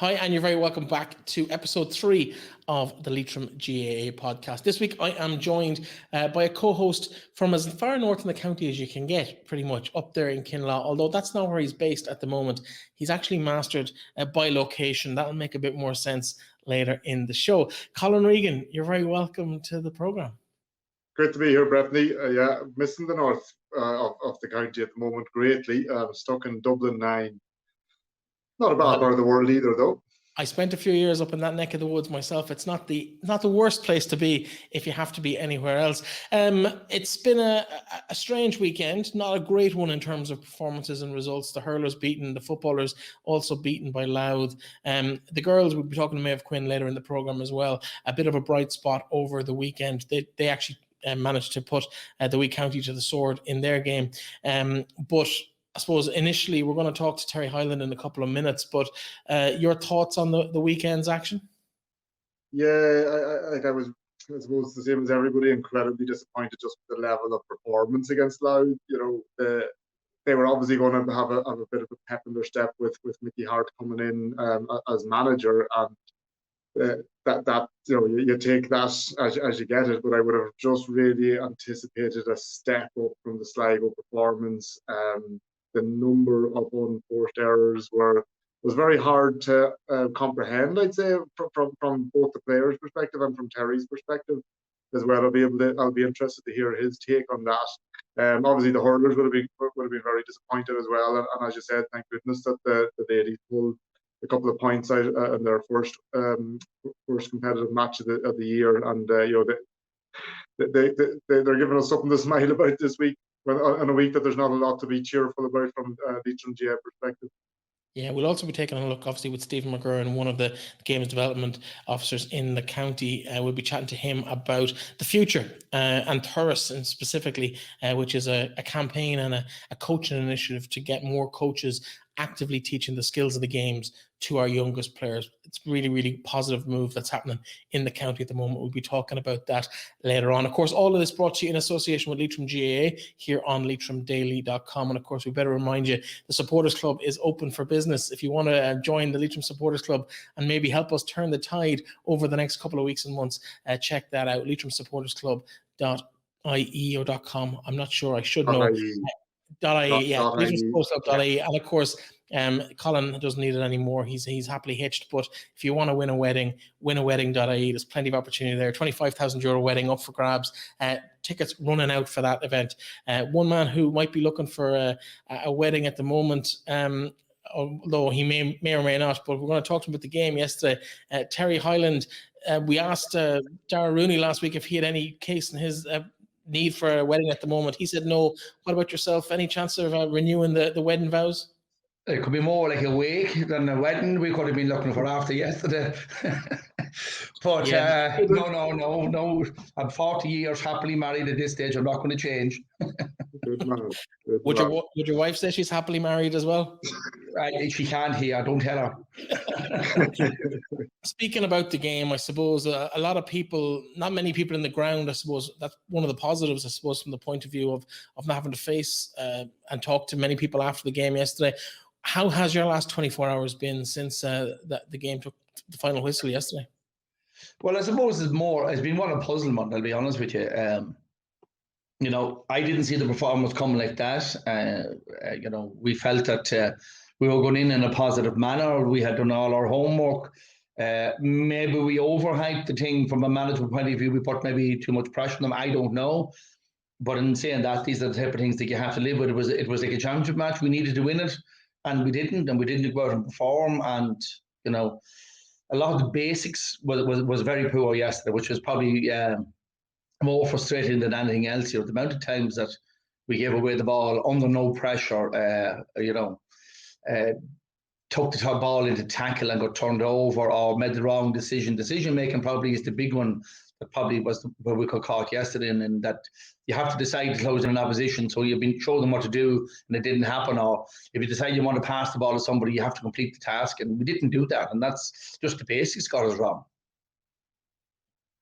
Hi, and you're very welcome back to episode 3 of the Leitrim GAA podcast. This week I am joined by a co-host from as far north in the county as you can get, pretty much up there in Kinlaw, although that's not where he's based at the moment. He's actually mastered by location. That'll make a bit more sense later in the show. Colin Regan, you're very welcome to the programme. Great to be here, Breifne. Yeah, missing the north of the county at the moment greatly. Stuck in Dublin 9. Not a bad part of the world either, though. I spent a few years up in that neck of the woods myself. It's not the worst place to be if you have to be anywhere else. It's been a strange weekend, not a great one in terms of performances and results. The hurlers beaten, the footballers also beaten by Louth. The girls, we'll be talking to Maeve Quinn later in the programme as well. A bit of a bright spot over the weekend. They actually managed to put the wee county to the sword in their game. But I suppose initially we're going to talk to Terry Hyland in a couple of minutes, but your thoughts on the weekend's action? Yeah, I was, I suppose, the same as everybody, incredibly disappointed just with the level of performance against Louth. You know, they were obviously going to have a bit of a pep in their step with Mickey Harte coming in as manager, and that you know, you take that as you get it. But I would have just really anticipated a step up from the Sligo performance. The number of unforced errors was very hard to comprehend, I'd say, from both the players' perspective and from Terry's perspective as well. I'll be interested to hear his take on that. Obviously, the hurlers would have been very disappointed as well. And as you said, thank goodness that the ladies pulled a couple of points out in their first competitive match of the year. And you know, they're giving us something to smile about this week. In a week that there's not a lot to be cheerful about from Leitrim GAA perspective. Yeah, we'll also be taking a look, obviously, with Stephen McGurrin, one of the games development officers in the county. We'll be chatting to him about the future and Turas, and specifically, which is a campaign and a coaching initiative to get more coaches actively teaching the skills of the games to our youngest players. It's really, really positive move that's happening in the county at the moment. We'll be talking about that later on. Of course, all of this brought to you in association with Leitrim GAA here on LeitrimDaily.com. And of course, we better remind you, the Supporters Club is open for business. If you want to join the Leitrim Supporters Club and maybe help us turn the tide over the next couple of weeks and months, check that out, LeitrimSupportersClub.ie or .com. I'm not sure, I should know. .ie, yeah, LeitrimSupportersClub.ie. And of course, Colin doesn't need it anymore. He's happily hitched. But if you want to win a wedding, winaweding.ie. There's plenty of opportunity there. €25,000 wedding up for grabs. Tickets running out for that event. One man who might be looking for a wedding at the moment, although he may or may not, but we're going to talk to him about the game yesterday. Terry Hyland. We asked Dara Rooney last week if he had any case in his need for a wedding at the moment. He said no. What about yourself? Any chance of renewing the wedding vows? It could be more like a week than a wedding. We could have been looking for after yesterday. But yeah. No. I'm 40 years happily married at this stage. I'm not going to change. Good man. Would your wife say she's happily married as well? She can't hear. Don't tell her. Speaking about the game, I suppose a lot of people, not many people in the ground, I suppose that's one of the positives, I suppose, from the point of view of not having to face and talk to many people after the game yesterday. How has your last 24 hours been since the game took the final whistle yesterday? Well, I suppose it's been one of puzzlement, I'll be honest with you. You know, I didn't see the performance coming like that. You know, we felt that we were going in a positive manner. We had done all our homework. Maybe we overhyped the thing from a management point of view. We put maybe too much pressure on them. I don't know. But in saying that, these are the type of things that you have to live with. It was like a championship match. We needed to win it, and we didn't. And we didn't go out and perform. And, you know, a lot of the basics was very poor yesterday, which was probably more frustrating than anything else. You know, the amount of times that we gave away the ball under no pressure, you know, took the top ball into tackle and got turned over, or made the wrong decision. Decision making probably is the big one that probably was where we got caught yesterday, and that you have to decide to close in an opposition. So you've been showing them what to do and it didn't happen. Or if you decide you want to pass the ball to somebody, you have to complete the task, and we didn't do that. And that's just the basics got us wrong.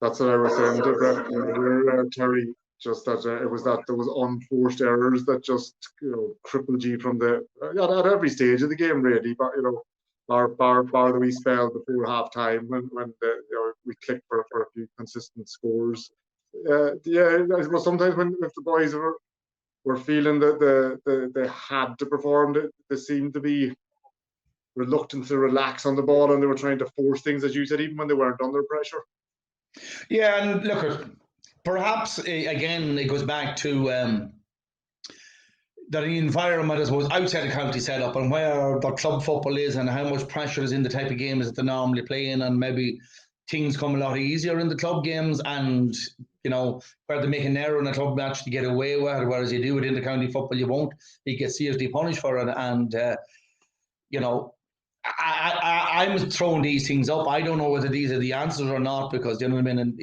That's what I was saying to Breifne, Terry, just that it was that there was unforced errors that just, you know, crippled you from at every stage of the game, really. But, you know, bar the wee spell before half time when we clicked for a few consistent scores. Yeah, I suppose sometimes if the boys were feeling that they had to perform, they seemed to be reluctant to relax on the ball, and they were trying to force things, as you said, even when they weren't under pressure. Yeah, and look, perhaps again it goes back to the environment, I suppose, outside the county setup and where the club football is and how much pressure is in the type of games that they normally play in, and maybe things come a lot easier in the club games, and where they make an error in a club match to get away with it, whereas you do it in the county football, you won't. You get seriously punished for it, and I'm throwing these things up. I don't know whether these are the answers or not, because you know what I mean. And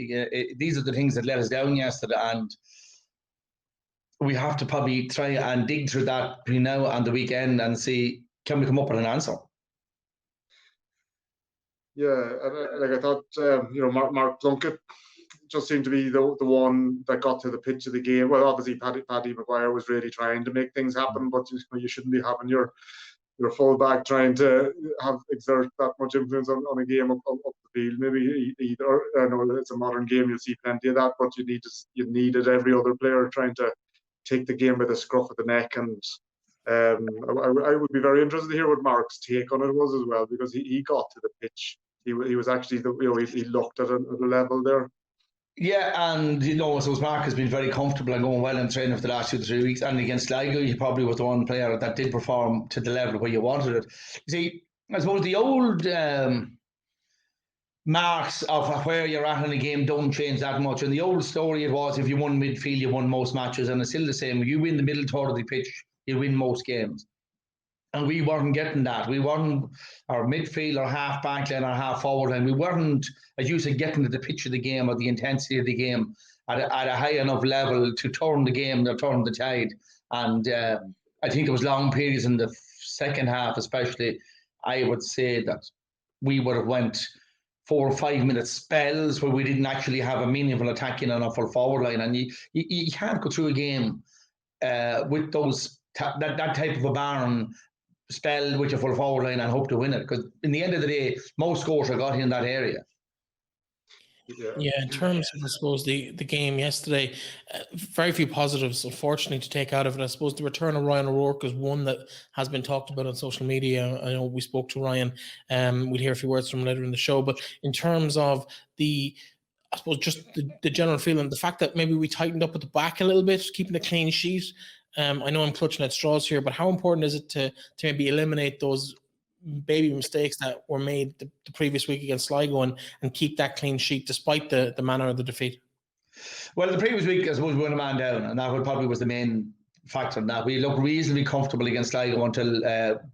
these are the things that let us down yesterday, and we have to probably try and dig through that between now and the weekend and see, can we come up with an answer? Yeah, and I thought, Mark Plunkett just seemed to be the one that got to the pitch of the game. Well, obviously, Paddy Maguire was really trying to make things happen, but you shouldn't be having your fullback trying to exert that much influence on a game up the field. Maybe either. I know it's a modern game; you'll see plenty of that, but you needed every other player trying to take the game by the scruff of the neck. And I would be very interested to hear what Mark's take on it was as well, because he got to the pitch. He was actually he looked at a level there. Yeah, and so Mark has been very comfortable and going well in training for the last 2 to 3 weeks. And against Sligo, he probably was the one player that did perform to the level where you wanted it. You see, I suppose the old marks of where you're at in a game don't change that much. And the old story it was, if you won midfield, you won most matches, and it's still the same. If you win the middle third of the pitch, you win most games. And we weren't getting that. We weren't, our midfield, our half back line, our half forward line, we weren't, as you said, getting to the pitch of the game or the intensity of the game at a high enough level to turn the game, or turn the tide. And I think there was long periods in the second half, especially, I would say that we would have went 4 or 5 minute spells where we didn't actually have a meaningful attack in on a full forward line. And you can't go through a game with those that type of a barren spell with your full forward line and hope to win it, because in the end of the day, most scores are got in that area. Yeah, in terms of, I suppose, the game yesterday, very few positives, unfortunately, to take out of it. I suppose the return of Ryan O'Rourke is one that has been talked about on social media. I know we spoke to Ryan. We'll hear a few words from him later in the show. But in terms of I suppose, just the general feeling, the fact that maybe we tightened up at the back a little bit, keeping a clean sheet. I know I'm clutching at straws here, but how important is it to maybe eliminate those baby mistakes that were made the previous week against Sligo and keep that clean sheet despite the manner of the defeat? Well, the previous week, I suppose, we went a man down, and that probably was the main factor in that. We looked reasonably comfortable against Sligo until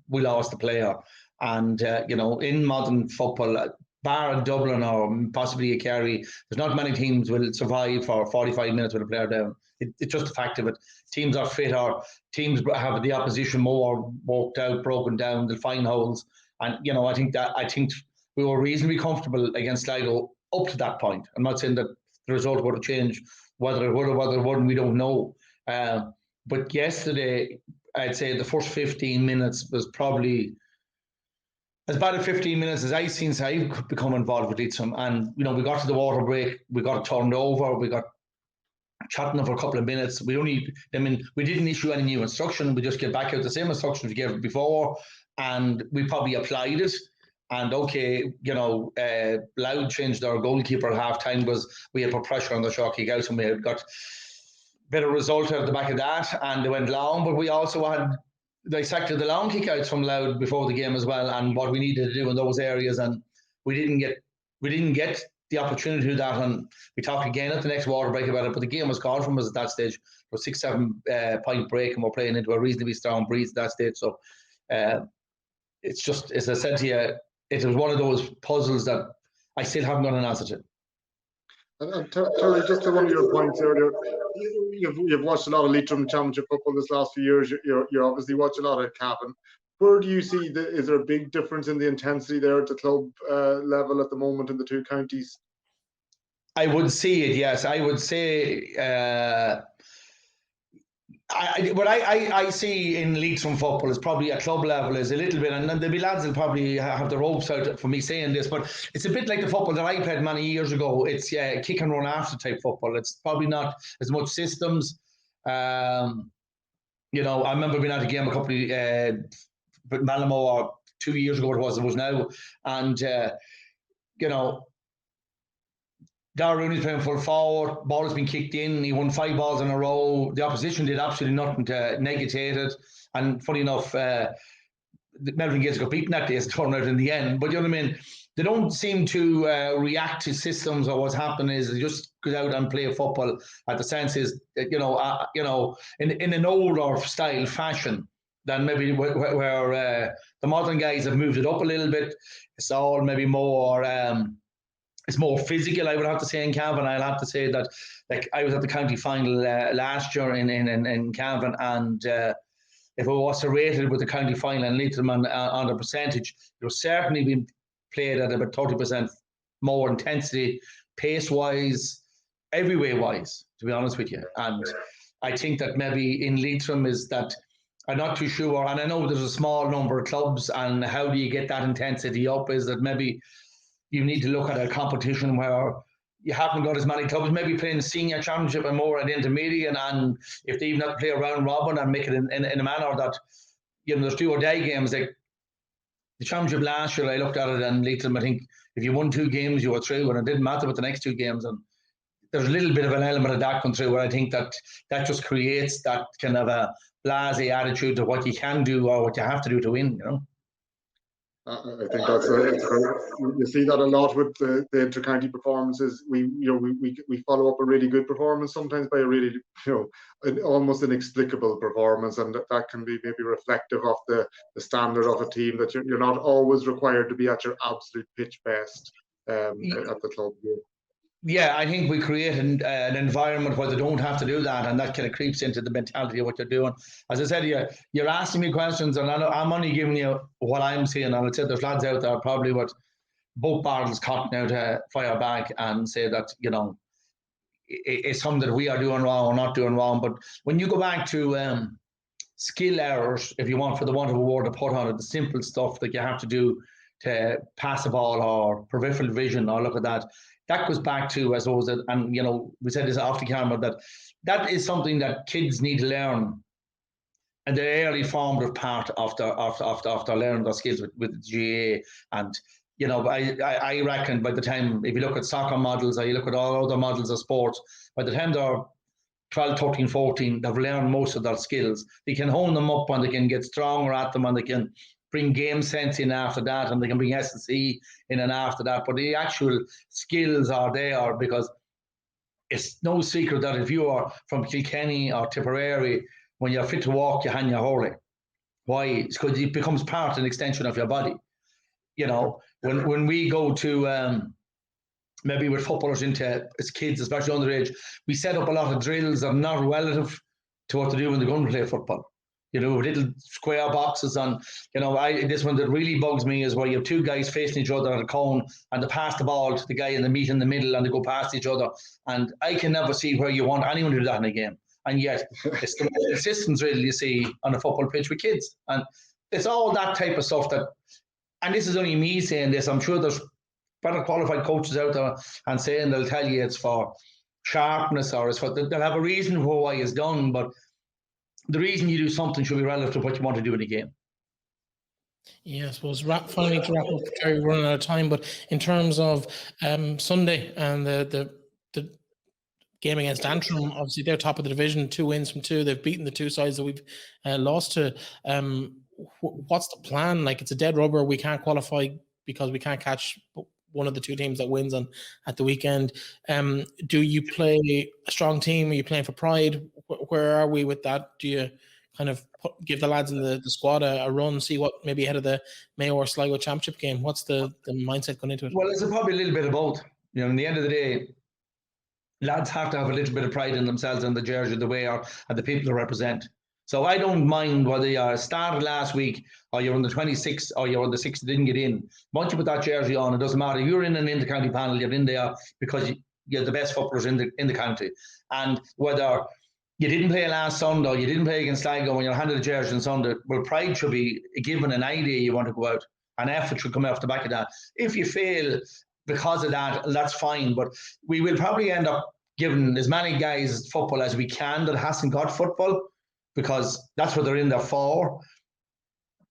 we lost the player. And, in modern football, bar Dublin or possibly a Kerry, there's not many teams will survive for 45 minutes with a player down. It's just a fact of it. Teams are fit, or teams have the opposition more worked out, broken down, they'll find holes. And, I think we were reasonably comfortable against Sligo up to that point. I'm not saying that the result would have changed. Whether it would or whether it wouldn't, we don't know. But yesterday, I'd say the first 15 minutes was probably as bad a 15 minutes as I've seen since I've become involved with Leitrim. And, we got to the water break, we got it turned over, we got chatting for a couple of minutes. We didn't issue any new instruction. We just get back out the same instructions we gave before, and we probably applied it. And Louth changed our goalkeeper at half time because we had put pressure on the short kick out, and we had got a better result out of the back of that, and they went long. But we also had dissected the long kick outs from Louth before the game as well, and what we needed to do in those areas, and we didn't get the opportunity to do that. And we talked again at the next water break about it, but the game was called from us at that stage. It was 6-7 point break, and we're playing into a reasonably strong breeze at that stage. So it's just, as I said to you, it was one of those puzzles that I still haven't got an answer to. And Terry, just to one of your points earlier, you've watched a lot of Leitrim Championship football this last few years. You obviously watch a lot of Cavan. Where do you see is there a big difference in the intensity there at the club level at the moment in the two counties? I would see it, yes. I would say What I see in Leitrim football is probably at club level is a little bit, and there'll be lads that probably have the ropes out for me saying this, but it's a bit like the football that I played many years ago. It's kick and run after type football. It's probably not as much systems. I remember being at a game a couple of Ballinamore 2 years ago. It was now, and Darragh Rooney's playing full forward, ball has been kicked in, he won 5 balls in a row. The opposition did absolutely nothing to negate it. And funny enough, Melvin Gates got beaten that day as a tournament in the end. But you know what I mean? They don't seem to react to systems, or what's happening is they just go out and play football. At the sense is, in an older style fashion than maybe where the modern guys have moved it up a little bit. It's all maybe more... it's more physical, I would have to say, in Cavan. I'll have to say that, like, I was at the county final last year in Cavan, and if it was to rate it with the county final in Leitrim on the percentage, it was certainly being played at about 30% more intensity, pace-wise, every way-wise, to be honest with you. And I think that maybe in Leitrim is that I'm not too sure, and I know there's a small number of clubs, and how do you get that intensity up is that maybe you need to look at a competition where you haven't got as many clubs, maybe playing the senior championship and more at intermediate, and if they even have to play a round robin and make it in a manner that, there's 2 or day games. Like the championship last year, I looked at it and Leitrim, I think if you won 2 games, you were through, and it didn't matter with the next 2 games. And there's a little bit of an element of that come through, where I think that just creates that kind of a blasé attitude to what you can do or what you have to do to win, I think that's you see that a lot with the inter-county performances. We follow up a really good performance sometimes by a really almost inexplicable performance, and that can be maybe reflective of the standard of a team, that you're not always required to be at your absolute pitch best at the club. Yeah, I think we create an environment where they don't have to do that, and that kind of creeps into the mentality of what you're doing. As I said, you're asking me questions, and I'm only giving you what I'm seeing. And I said there's lads out there probably with both barrels cotton out to fire back and say that, it's something that we are doing wrong or not doing wrong. But when you go back to skill errors, if you want, for the want of a word to put on it, the simple stuff that you have to do to pass a ball or peripheral vision or look at that, that goes back to, I suppose, and we said this off the camera, that is something that kids need to learn, and the early formative part of their learning their skills with GAA. And I reckon by the time, if you look at soccer models or you look at all other models of sports, by the time they're 12, 13, 14, they've learned most of their skills. They can hone them up, and they can get stronger at them, and they can bring game sense in after that, and they can bring S&C in and after that. But the actual skills are there, because it's no secret that if you are from Kilkenny or Tipperary, when you're fit to walk, you hang your hurling. Why? It's because it becomes part and extension of your body. When we go to maybe with footballers as kids, especially underage, we set up a lot of drills that are not relative to what they do when they're going to play football. Little square boxes. And, this one that really bugs me is where you have 2 guys facing each other at a cone, and they pass the ball to the guy in the meet in the middle, and they go past each other. And I can never see where you want anyone to do that in a game. And yet, it's the most consistent drill you see on a football pitch with kids. And it's all that type of stuff and this is only me saying this, I'm sure there's better qualified coaches out there and saying they'll tell you it's for sharpness, or they'll have a reason for why it's done, but the reason you do something should be relative to what you want to do in a game. Yeah, I suppose finally to wrap up, Terry, we're running out of time, but in terms of Sunday and the game against Antrim, obviously they're top of the division, 2 wins from 2. They've beaten the 2 sides that we've lost to. What's the plan? Like, it's a dead rubber. We can't qualify because we can't catch one of the 2 teams that wins at the weekend. Do you play a strong team? Are you playing for pride? Where are we with that? Do you kind of give the lads in the squad a run, see what maybe ahead of the Mayo or Sligo Championship game? What's the mindset going into it? Well, it's probably a little bit of both. In the end of the day, lads have to have a little bit of pride in themselves and the jersey they wear and the people they represent. So I don't mind whether you started last week or you're on the 26th or you're on the 6th that didn't get in. Once you put that jersey on, it doesn't matter. You're in an inter-county panel, you're in there because you're the best footballers in the county. And whether you didn't play last Sunday, you didn't play against Sligo when you're handed a jersey on Sunday. Well, pride should be given an idea you want to go out. An effort should come off the back of that. If you fail because of that, that's fine. But we will probably end up giving as many guys football as we can that hasn't got football, because that's what they're in there for.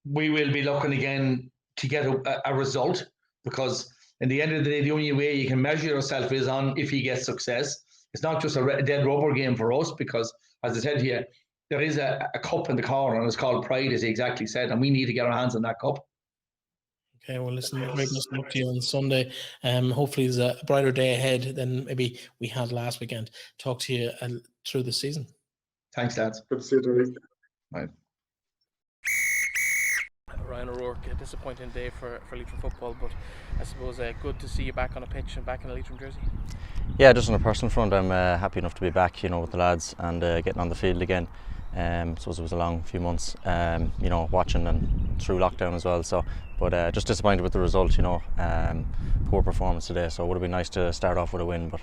We will be looking again to get a result, because in the end of the day, the only way you can measure yourself is on if you get success. It's not just a dead rubber game for us, because, as I said here, there is a cup in the corner, and it's called Pride, as he exactly said, and we need to get our hands on that cup. Okay, well, listen, very nice to look to you on Sunday. Hopefully there's a brighter day ahead than maybe we had last weekend. Talk to you through the season. Thanks, lads. Good to see you, Terry. Right. Ryan O'Rourke, a disappointing day for Leitrim football, but I suppose good to see you back on a pitch and back in a Leitrim jersey. Yeah, just on a personal front, I'm happy enough to be back, with the lads and getting on the field again. Suppose it was a long few months, watching and through lockdown as well. So, but just disappointed with the result. Poor performance today. So it would have been nice to start off with a win. But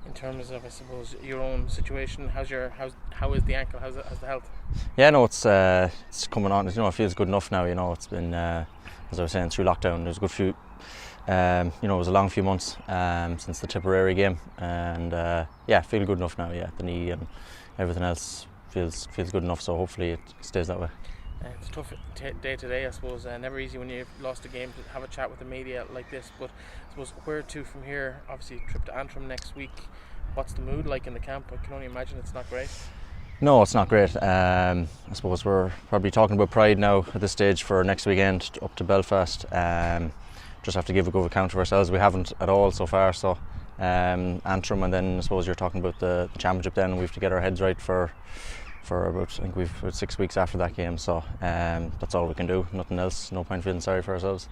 in terms of, I suppose, your own situation, how is the ankle? How's the health? Yeah, no, it's coming on. It feels good enough now. It's been, as I was saying, through lockdown. There's a good few. It was a long few months since the Tipperary game, and feel good enough now. Yeah, the knee and everything else feels good enough. So hopefully it stays that way. It's a tough day today, I suppose. Never easy when you've lost a game to have a chat with the media like this. But I suppose where to from here? Obviously, trip to Antrim next week. What's the mood like in the camp? I can only imagine it's not great. No, it's not great. I suppose we're probably talking about Pride now at this stage for next weekend up to Belfast. Just have to give a good account of ourselves. We haven't at all so far. So Antrim, and then I suppose you're talking about the championship. Then we have to get our heads right for about, I think we've about 6 weeks after that game. So that's all we can do. Nothing else. No point feeling sorry for ourselves.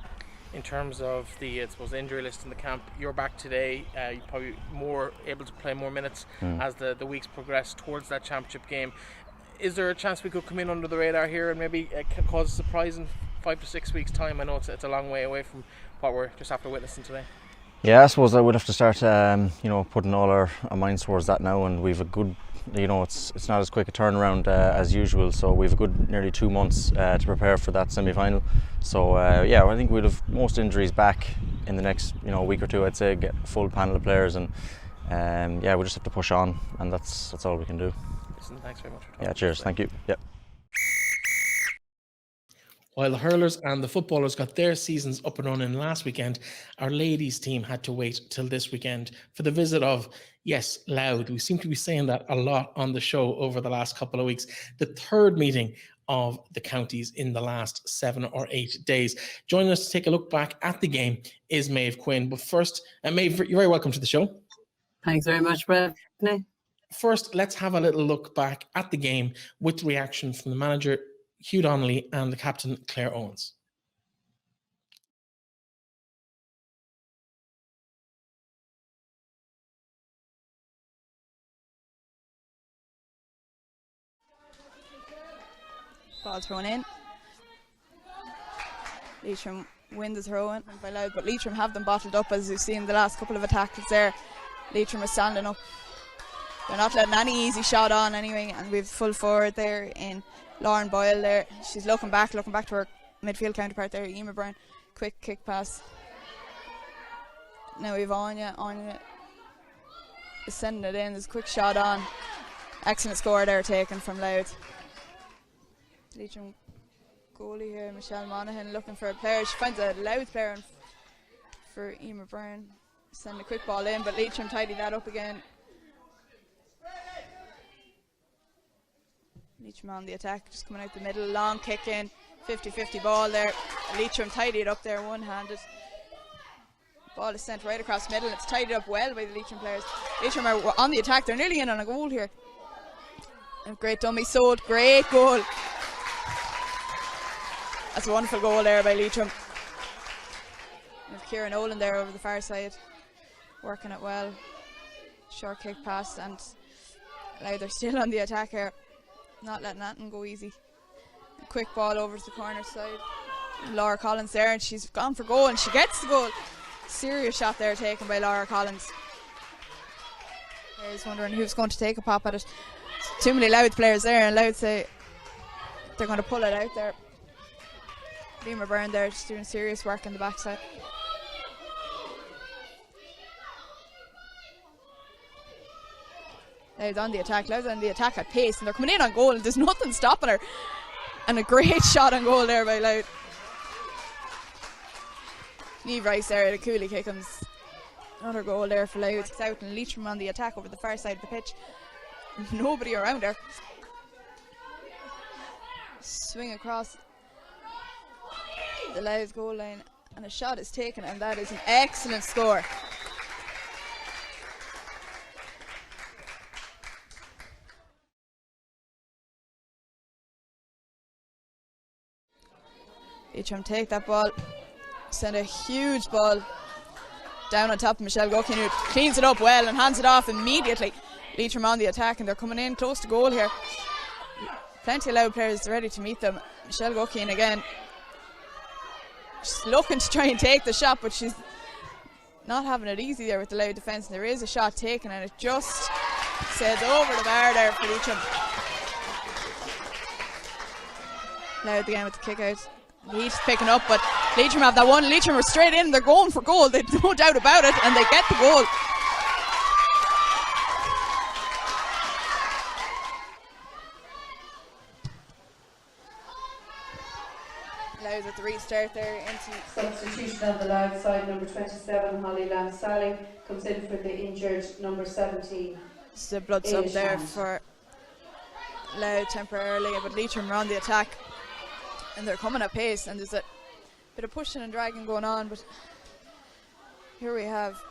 In terms of the, I suppose, injury list in the camp, you're back today. You're probably more able to play more minutes as the weeks progress towards that championship game. Is there a chance we could come in under the radar here and maybe cause a surprise in 5 to 6 weeks' time? I know it's a long way away from what we're just after witnessing today. Yeah, I suppose I would have to start, putting all our minds towards that now, and we've a good, it's not as quick a turnaround as usual. So we've a good nearly 2 months to prepare for that semi-final. So I think we'll have most injuries back in the next week or two. I'd say get a full panel of players, and we just have to push on, and that's all we can do. Listen, thanks very much for talking. Yeah, cheers. Thank you. Yep. While the hurlers and the footballers got their seasons up and running last weekend, our ladies team had to wait till this weekend for the visit of, yes, Louth. We seem to be saying that a lot on the show over the last couple of weeks. The third meeting of the counties in the last 7 or 8 days. Joining us to take a look back at the game is Maeve Quinn. But first, Maeve, you're very welcome to the show. Thanks very much, Breifne. First, let's have a little look back at the game with reaction from the manager, Hugh Donnelly, and the captain, Clare Owens. Ball thrown in. Leitrim win the throw in by Louth, but Leitrim have them bottled up, as you've seen the last couple of attacks there. Leitrim are standing up. They're not letting any easy shot on anyway, and we've full forward there in Lauren Boyle there. She's looking back to her midfield counterpart there, Emer Brown. Quick kick pass. Now we've Anya is sending it in. There's a quick shot on. Excellent score there taken from Louth. Leitrim goalie here, Michelle Monaghan, looking for a player. She finds a Louth player for Emer Brown. Send a quick ball in, but Leitrim tidy that up again. Leitrim on the attack, just coming out the middle, long kick in, 50-50 ball there. Leitrim tidy it up there, one-handed. Ball is sent right across the middle, and it's tidied up well by the Leitrim players. Leitrim are on the attack, they're nearly in on a goal here. And great dummy sold, great goal. That's a wonderful goal there by Leitrim. With Kieran Olin there over the far side, working it well. Short kick pass, and now they're still on the attack here. Not letting that go easy. A quick ball over to the corner side. Laura Collins there, and she's gone for goal, and she gets the goal. Serious shot there taken by Laura Collins. I was wondering who's going to take a pop at it. too many Louth players there, and Louth say they're going to pull it out there. Liam Byrne there just doing serious work on the backside. Louth on the attack, Louth on the attack at pace, and they're coming in on goal, and there's nothing stopping her. And a great shot on goal there by Louth. Niamh Rice there, the coolie kickums. Another goal there for Louth. It's out, and Leitrim on the attack over the far side of the pitch. Nobody around her. Swing across the Louth goal line, and a shot is taken, and that is an excellent score. Leitrim take that ball, send a huge ball down on top of Michelle Guckin, who cleans it up well and hands it off immediately. Leitrim on the attack, and they're coming in close to goal here. Plenty of Louth players ready to meet them. Michelle Guckin again, she's looking to try and take the shot, but she's not having it easy there with the Louth defence. And there is a shot taken, and it just sails over the bar there for Leitrim. Louth again with the kick out. He's picking up, but Leitrim have that one. Leitrim are straight in, they're going for goal, they've no doubt about it, and they get the goal. Louth at the restart there into Substitution on the Louth side, number 27, Holly Lansally, comes in for the injured number 17. It's the blood sub there for Louth temporarily, but Leitrim are on the attack. And they're coming at pace, and there's a bit of pushing and dragging going on, but here we have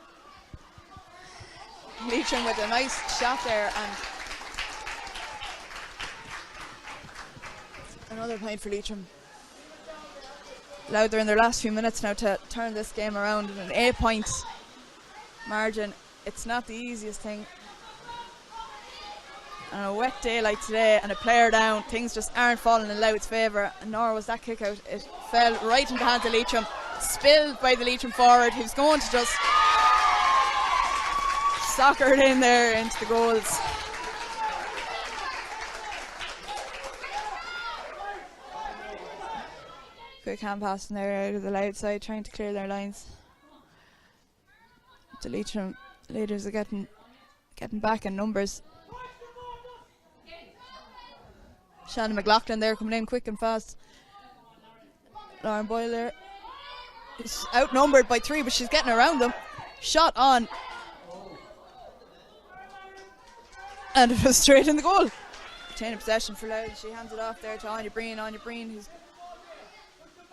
Leitrim with a nice shot there, and another point for Leitrim. Louth are in their last few minutes now to turn this game around in an 8-point margin. It's not the easiest thing. On a wet day like today and a player down, things just aren't falling in Louth's favour, and nor was that kick out. It fell right into the hands of Leitrim, spilled by the Leitrim forward, who's going to just soccer it in there into the goals. Quick hand pass in there out of the Louth side, trying to clear their lines. The Leitrim leaders are getting back in numbers. Shannon McLaughlin there coming in quick and fast. Lauren Boyle there is outnumbered by 3, but she's getting around them. Shot on, and it was straight in the goal. Retaining possession for Louth. She hands it off there to Anya Breen. Anya Breen, who's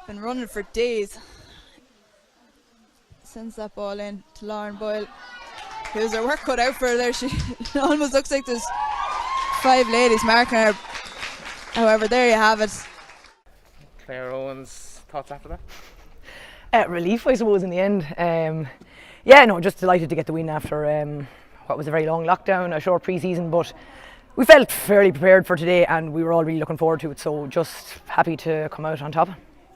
been running for days, sends that ball in to Lauren Boyle, who's her work cut out for her there. She almost looks like there's 5 ladies marking her. However, there you have it. Clare, Owens, thoughts after that? Relief, I suppose, in the end. Yeah, no, just delighted to get the win after what was a very long lockdown, a short pre-season, but we felt fairly prepared for today, and we were all really looking forward to it, so just happy to come out on top.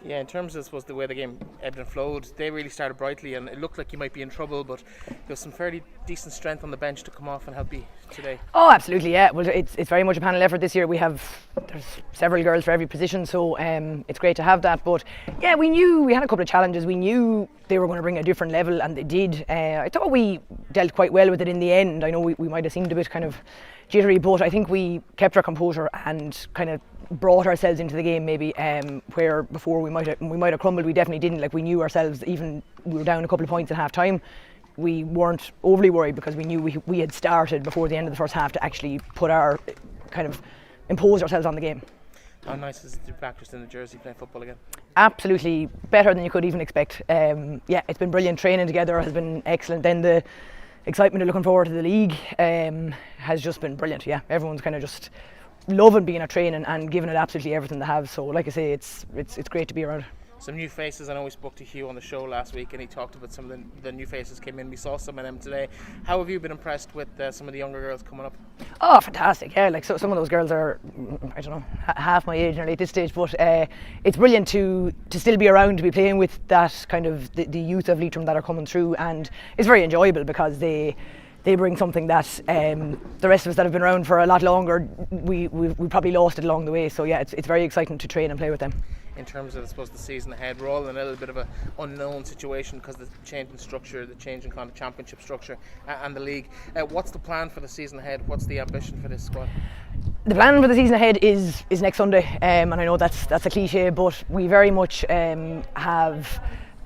Yeah, in terms of, I suppose, the way the game ebbed and flowed, they really started brightly, and it looked like you might be in trouble, but there was some fairly decent strength on the bench to come off and help you today. Oh, absolutely, yeah. Well, it's very much a panel effort this year. There's several girls for every position, so it's great to have that. But yeah, we knew we had a couple of challenges. We knew they were going to bring a different level, and they did. I thought we dealt quite well with it in the end. I know we might have seemed a bit kind of jittery, but I think we kept our composure and kind of brought ourselves into the game maybe where before we might have crumbled. We definitely didn't. Like, we knew ourselves, even we were down a couple of points at half time, we weren't overly worried because we knew we had started before the end of the first half to actually put our kind of impose ourselves on the game. How nice is it to be back just in the jersey playing football again? Absolutely, better than you could even expect. Yeah, it's been brilliant. Training together has been excellent. Then the excitement of looking forward to the league has just been brilliant. Yeah, everyone's kind of just loving being at training and giving it absolutely everything they have. So like I say, it's great to be around. Some new faces. I know we spoke to Hugh on the show last week and he talked about some of the new faces came in. We saw some of them today. How have you been impressed with some of the younger girls coming up? Oh, fantastic. Yeah, like, so some of those girls are, I don't know, half my age nearly at this stage, but it's brilliant to still be around, to be playing with that kind of the youth of Leitrim that are coming through, and it's very enjoyable because they they bring something that the rest of us that have been around for a lot longer, we probably lost it along the way. So yeah, it's very exciting to train and play with them. In terms of, I suppose, the season ahead, we're all in a little bit of an unknown situation because of the change in structure, the change in kind of championship structure and the league. What's the plan for the season ahead? What's the ambition for this squad? The plan for the season ahead is next Sunday, and I know that's a cliche, but we very much have,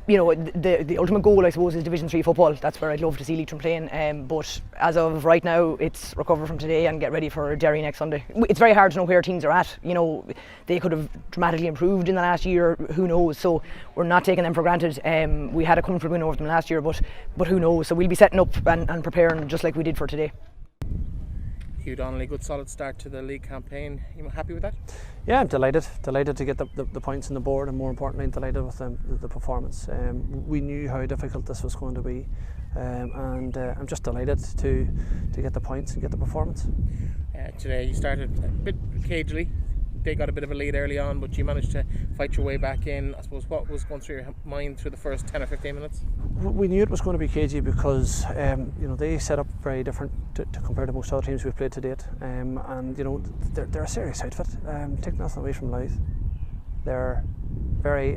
you know, the ultimate goal, I suppose, is Division 3 football. That's where I'd love to see Leitrim playing. But as of right now, it's recover from today and get ready for Derry next Sunday. It's very hard to know where teams are at. You know, they could have dramatically improved in the last year. Who knows? So we're not taking them for granted. We had a comfortable win over them last year, but who knows? So we'll be setting up and preparing just like we did for today. Hugh Donnelly, good solid start to the league campaign. You happy with that? Yeah, I'm delighted to get the points on the board, and more importantly, delighted with the performance. We knew how difficult this was going to be, and I'm just delighted to get the points and get the performance. Today you started a bit cagily. They got a bit of a lead early on, but you managed to fight your way back in. I suppose, what was going through your mind through the first 10 or 15 minutes? We knew it was going to be cagey because you know, they set up very different to compare to most other teams we've played to date, and you know, they're a serious outfit. Take nothing away from Louth. They're very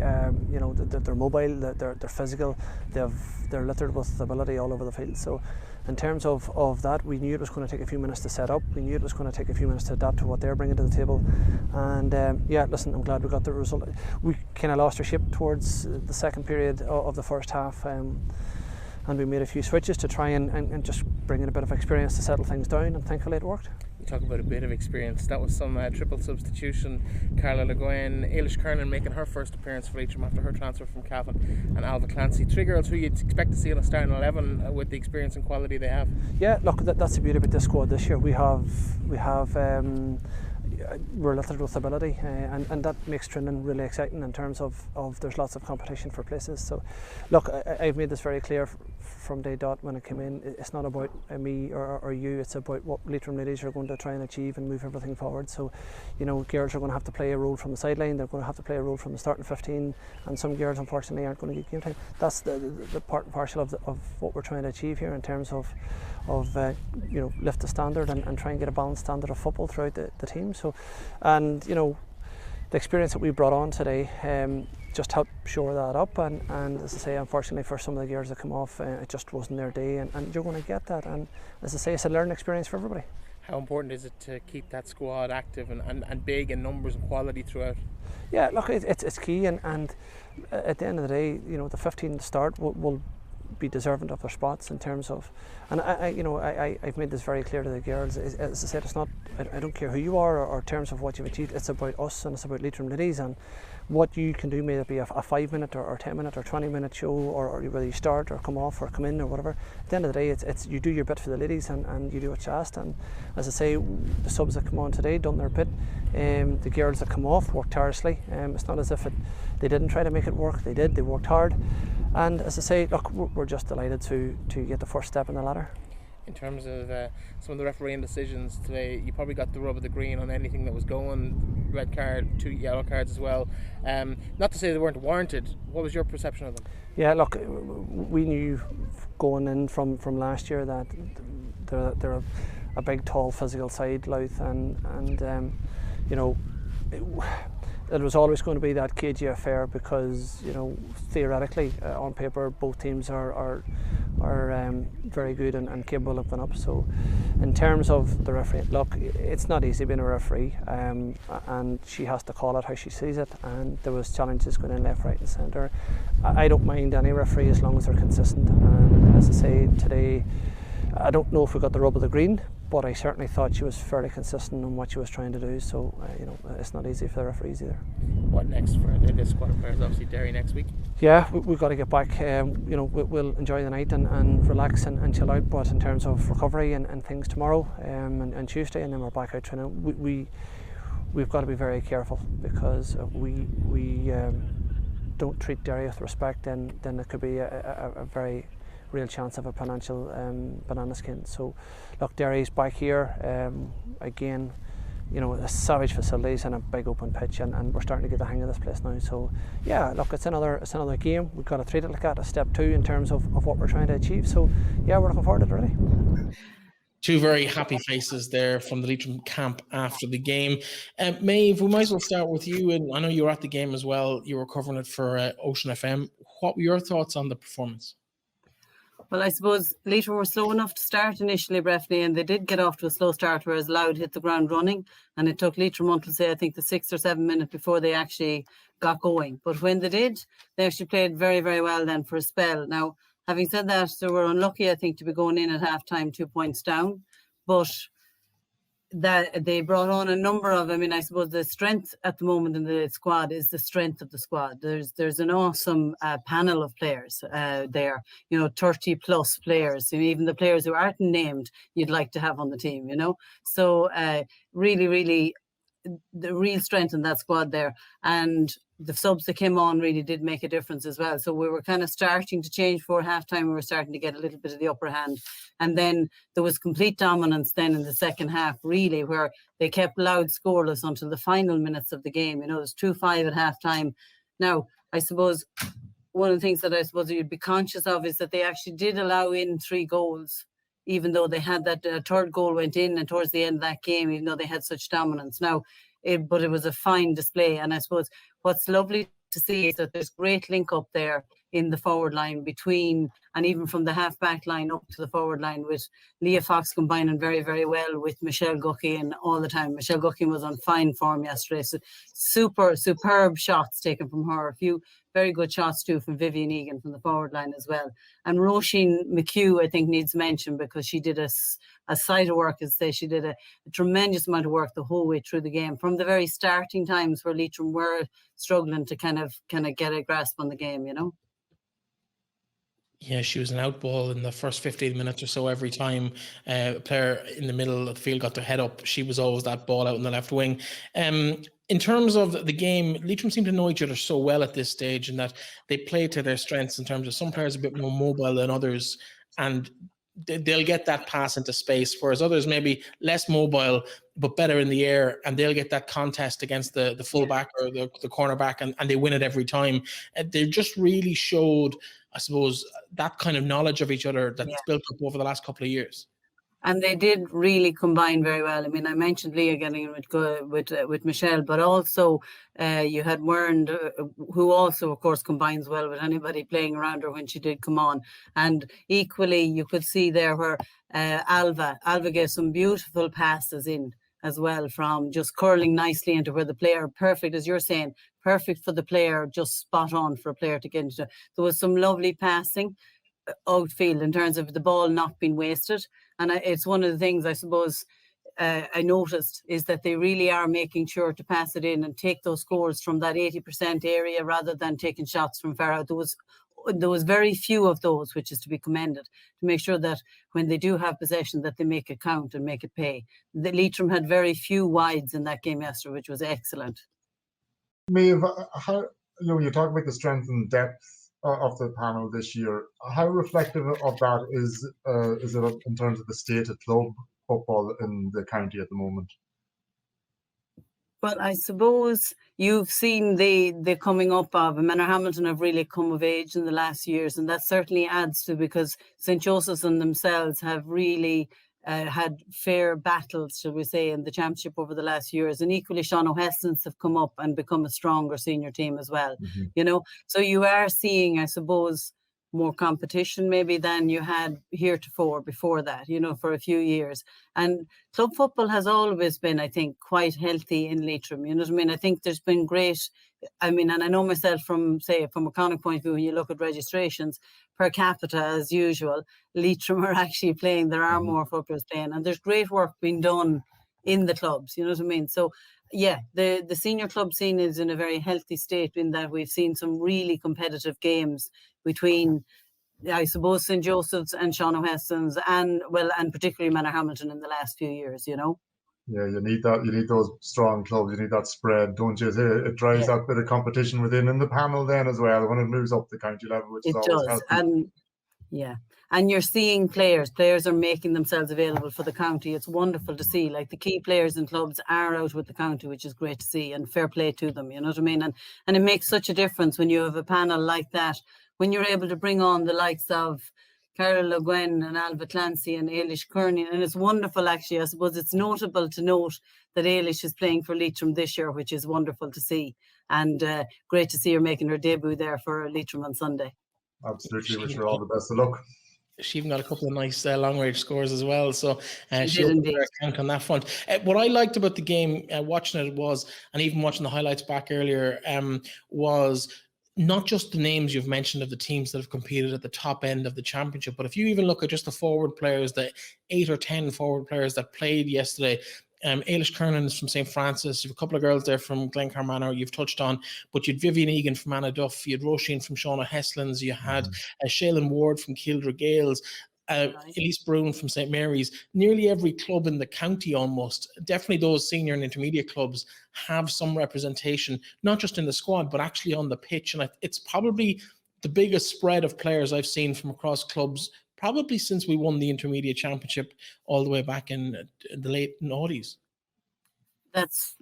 you know, they're mobile, they're physical, they're littered with ability all over the field. So in terms of that, we knew it was going to take a few minutes to set up. We knew it was going to take a few minutes to adapt to what they're bringing to the table. And yeah, listen, I'm glad we got the result. We kind of lost our shape towards the second period of the first half, and we made a few switches to try and just bring in a bit of experience to settle things down, and thankfully it worked. You talk about a bit of experience. That was some triple substitution. Carla Le Guin, Eilish Kernan making her first appearance for Leitrim after her transfer from Cavan, and Alva Clancy. Three girls who you'd expect to see on a starting 11 with the experience and quality they have. Yeah, look, that's the beauty about this squad this year. We're littered with ability, and that makes training really exciting in terms of there's lots of competition for places. So look, I've made this very clear from day dot when I came in. It's not about me or you, it's about what Leitrim ladies are going to try and achieve and move everything forward. So, you know, girls are going to have to play a role from the sideline, they're going to have to play a role from the starting 15, and some girls unfortunately aren't going to get game time. That's the part and parcel of what we're trying to achieve here in terms of you know, lift the standard and try and get a balanced standard of football throughout the team. So, and you know, the experience that we brought on today just helped shore that up, and as I say, unfortunately for some of the girls that come off, it just wasn't their day, and you're going to get that, and as I say, it's a learning experience for everybody. How important is it to keep that squad active and big in numbers and quality throughout? Yeah, look, it's key, and at the end of the day, you know, the 15 to start will be deserving of their spots in terms of, and I've made this very clear to the girls. As I said, it's not, I don't care who you are or in terms of what you've achieved. It's about us and it's about Leitrim ladies and what you can do. May it be a 5 minute or 10 minute or 20 minute show, or whether you start or come off or come in or whatever. At the end of the day, it's you do your bit for the ladies and you do what's asked. And as I say, the subs that come on today done their bit. The girls that come off worked tirelessly. It's not as if they didn't try to make it work. They did. They worked hard. And as I say, look, we're just delighted to get the first step in the ladder. In terms of some of the refereeing decisions today, you probably got the rub of the green on anything that was going. Red card, 2 yellow cards as well. Not to say they weren't warranted. What was your perception of them? Yeah, look, we knew going in from last year that they're a big, tall, physical side, Louth, and you know, it was always going to be that cagey affair because, you know, theoretically on paper both teams are very good and capable of going up. So in terms of the referee, look, it's not easy being a referee, and she has to call it how she sees it, and there was challenges going in left, right and centre. I don't mind any referee as long as they're consistent, and as I say today, I don't know if we got the rub of the green, but I certainly thought she was fairly consistent in what she was trying to do. So you know, it's not easy for the referees either. What next for this squad of players? Obviously Derry next week. Yeah, we've got to get back. You know, we'll enjoy the night and relax and chill out. But in terms of recovery and things tomorrow and Tuesday, and then we're back out training. We've got to be very careful because we don't treat Derry with respect, then it could be a very real chance of a financial banana skin. So look, Derry's back here again. savage facilities and a big open pitch, and we're starting to get the hang of this place now. So yeah, look, it's another game. We've got to treat it like that, a step 2 in terms of what we're trying to achieve. So yeah, we're looking forward to it already. Two very happy faces there from the Leitrim camp after the game. Maeve, we might as well start with you. And I know you were at the game as well. You were covering it for Ocean FM. What were your thoughts on the performance? Well, I suppose Leitrim were slow enough to start initially, Breifne, and they did get off to a slow start, whereas Louth hit the ground running. And it took Leitrim until, say, I think the 6 or 7 minutes before they actually got going. But when they did, they actually played very, very well then for a spell. Now, having said that, they were unlucky, I think, to be going in at half-time 2 points down. But that they brought on a number of, I suppose the strength at the moment in the squad is the strength of the squad. There's an awesome panel of players there, 30 plus players, and even the players who aren't named you'd like to have on the team, So really, really the real strength in that squad there. And the subs that came on really did make a difference as well. So we were kind of starting to change for halftime. We were starting to get a little bit of the upper hand. And then there was complete dominance then in the second half, really, where they kept Louth scoreless until the final minutes of the game. It was 2-5 at halftime. Now, I suppose one of the things that I suppose you'd be conscious of is that they actually did allow in 3 goals, even though they had that third goal went in and towards the end of that game, even though they had such dominance. Now, but it was a fine display. And I suppose what's lovely to see is that there's great link up there in the forward line between, and even from the half-back line up to the forward line, with Leah Fox combining very, very well with Michelle Guckian all the time. Michelle Guckian was on fine form yesterday. So superb shots taken from her. A few very good shots too from Vivian Egan from the forward line as well. And Roisin McHugh, I think, needs mention because she did a sight of work, as they say. She did a tremendous amount of work the whole way through the game, from the very starting times where Leitrim were struggling to kind of get a grasp on the game, Yeah, she was an outball in the first 15 minutes or so. Every time a player in the middle of the field got their head up, she was always that ball out in the left wing. In terms of the game, Leitrim seem to know each other so well at this stage, in that they play to their strengths in terms of some players a bit more mobile than others, and they'll get that pass into space, whereas others maybe less mobile but better in the air, and they'll get that contest against the fullback or the cornerback, and they win it every time. They just really showed, I suppose, that kind of knowledge of each other that's built up over the last couple of years. And they did really combine very well. I mean, I mentioned Leah getting in with Michelle, but also you had Wern, who also, of course, combines well with anybody playing around her when she did come on. And equally, you could see there where Alva gave some beautiful passes in as well, from just curling nicely into where the player, perfect, as you're saying, perfect for the player, just spot on for a player to get into. There was some lovely passing outfield in terms of the ball not being wasted. And it's one of the things I suppose I noticed is that they really are making sure to pass it in and take those scores from that 80% area rather than taking shots from far out. There was very few of those, which is to be commended, to make sure that when they do have possession that they make it count and make it pay. The Leitrim had very few wides in that game yesterday, which was excellent. Maeve, how, you talk about the strength and depth of the panel this year. How reflective of that is it in terms of the state of club football in the county at the moment? Well, I suppose you've seen the coming up of, and Hamilton have really come of age in the last years, and that certainly adds to, because St. Joseph's and themselves have really had fair battles, shall we say, in the championship over the last years. And equally, Sean O'Heston's have come up and become a stronger senior team as well. Mm-hmm. So you are seeing, I suppose, more competition maybe than you had heretofore before that, for a few years. And club football has always been, I think, quite healthy in Leitrim. You know what I mean? I think there's been great, and I know myself from a Connacht point of view, when you look at registrations per capita, as usual, Leitrim are actually playing, there are more footballers playing, and there's great work being done in the clubs, you know what I mean? So yeah, the senior club scene is in a very healthy state, in that we've seen some really competitive games between, I suppose, St. Joseph's and Sean O'Heston's, and particularly Hamilton in the last few years, Yeah, you need that. You need those strong clubs. You need that spread, don't you? It drives that bit of competition within in the panel then as well when it moves up the county level, which is always healthy. Yeah. And you're seeing players are making themselves available for the county. It's wonderful to see. Like the key players in clubs are out with the county, which is great to see, and fair play to them, you know what I mean? And it makes such a difference when you have a panel like that, when you're able to bring on the likes of Carol Le Guin and Alva Clancy and Ailish Kearney. And it's wonderful, actually. I suppose it's notable to note that Ailish is playing for Leitrim this year, which is wonderful to see. And great to see her making her debut there for Leitrim on Sunday. Absolutely, wish her all the best of luck. She even got a couple of nice long range scores as well, so she did opened her account on that front. What I liked about the game, watching it was, and even watching the highlights back earlier, was not just the names you've mentioned of the teams that have competed at the top end of the championship, but if you even look at just the forward players, the 8 or 10 forward players that played yesterday. Ailish Kernan is from St. Francis. You have a couple of girls there from Glencarmanor you've touched on, but you had Vivian Egan from Anna Duff, you had Roisin from Shauna Heslins, you had Shaylin Ward from Kildare Gales, Elise Brown from St. Mary's. Nearly every club in the county almost, definitely those senior and intermediate clubs, have some representation, not just in the squad, but actually on the pitch. And it's probably the biggest spread of players I've seen from across clubs probably since we won the intermediate championship all the way back in the late noughties. That's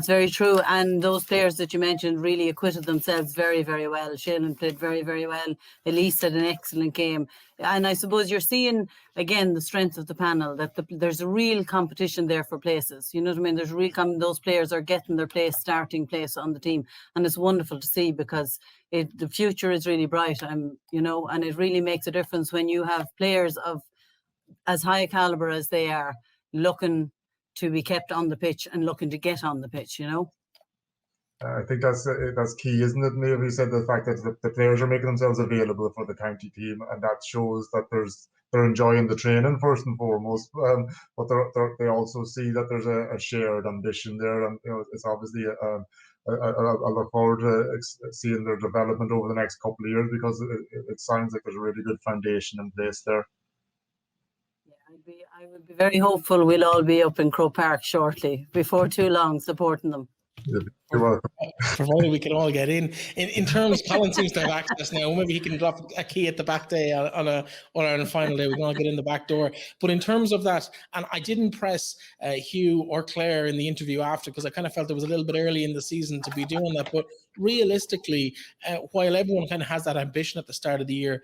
very true. And those players that you mentioned really acquitted themselves very, very well. Shaylin played very, very well. Elise had an excellent game. And I suppose you're seeing, again, the strength of the panel, that there's a real competition there for places. You know what I mean? There's real those players are getting their starting place on the team. And it's wonderful to see, because the future is really bright. You know, and it really makes a difference when you have players of as high a caliber as they are looking to be kept on the pitch and looking to get on the pitch, you know. I think that's key, isn't it? Maybe you said the fact that the players are making themselves available for the county team, and that shows that they're enjoying the training first and foremost. But they also see that there's a shared ambition there, and you know, it's obviously I look forward to seeing their development over the next couple of years, because it sounds like there's a really good foundation in place there. I would be very hopeful we'll all be up in Croke Park shortly, before too long, supporting them. You're welcome. Provided we can all get in. In terms, Colin seems to have access now. Maybe he can drop a key at the back day on a final day. We can all get in the back door. But in terms of that, and I didn't press Hugh or Clare in the interview after, because I kind of felt it was a little bit early in the season to be doing that. But realistically, while everyone kind of has that ambition at the start of the year,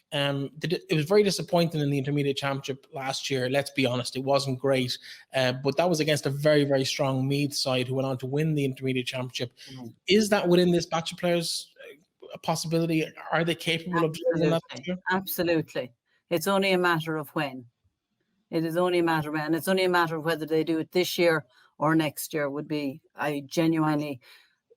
it was very disappointing in the intermediate championship last year. Let's be honest, it wasn't great, but that was against a very, very strong Meath side who went on to win the intermediate championship. Is that within this batch of players a possibility? Are they capable of doing that? Absolutely. It's only a matter of when. It is only a matter of when. It's only a matter of whether they do it this year or next year. I genuinely,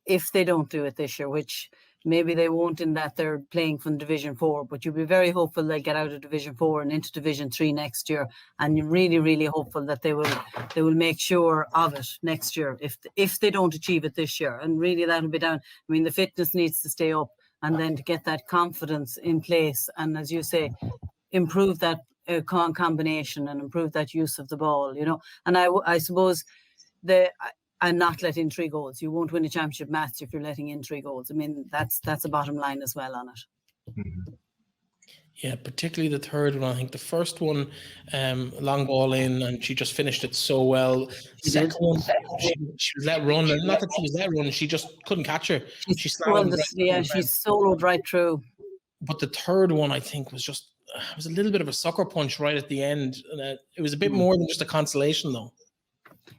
if they don't do it this year, which maybe they won't, in that they're playing from Division 4, but you'll be very hopeful they'll get out of Division 4 and into Division 3 next year. And you're really, really hopeful that they will make sure of it next year if they don't achieve it this year. And really that'll be down. I mean, the fitness needs to stay up, and then to get that confidence in place. And as you say, improve that combination and improve that use of the ball, you know. And I suppose and not let in 3 goals. You won't win a championship match if you're letting in 3 goals. I mean, that's a bottom line as well on it. Mm-hmm. Yeah, particularly the third one. I think the first one, long ball in, and she just finished it so well. Second one, she was let run. Not that she was let run, she just couldn't catch her. She soloed right through. But the third one, I think, was a little bit of a sucker punch right at the end. It was a bit more than just a consolation, though.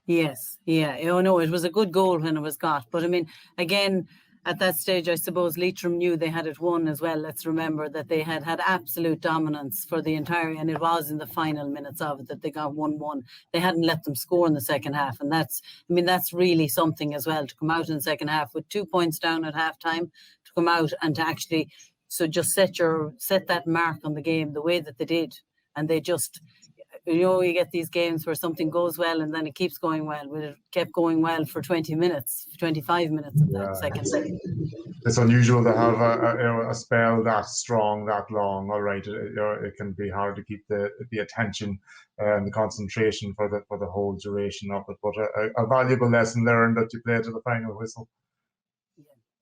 Yes, yeah. Oh no, it was a good goal when it was got. But I mean, again, at that stage, I suppose Leitrim knew they had it won as well. Let's remember that they had absolute dominance for the entire, and it was in the final minutes of it that they got 1-1. They hadn't let them score in the second half, and that's really something as well, to come out in the second half with 2 points down at half time, to come out and to actually just set that mark on the game the way that they did. And they just, you know, you get these games where something goes well and then it keeps going well. But it kept going well for 25 minutes of that second set. It's unusual to have a spell that strong, that long. All right, it can be hard to keep the attention and the concentration for the whole duration of it. But a valuable lesson learned that you play to the final whistle.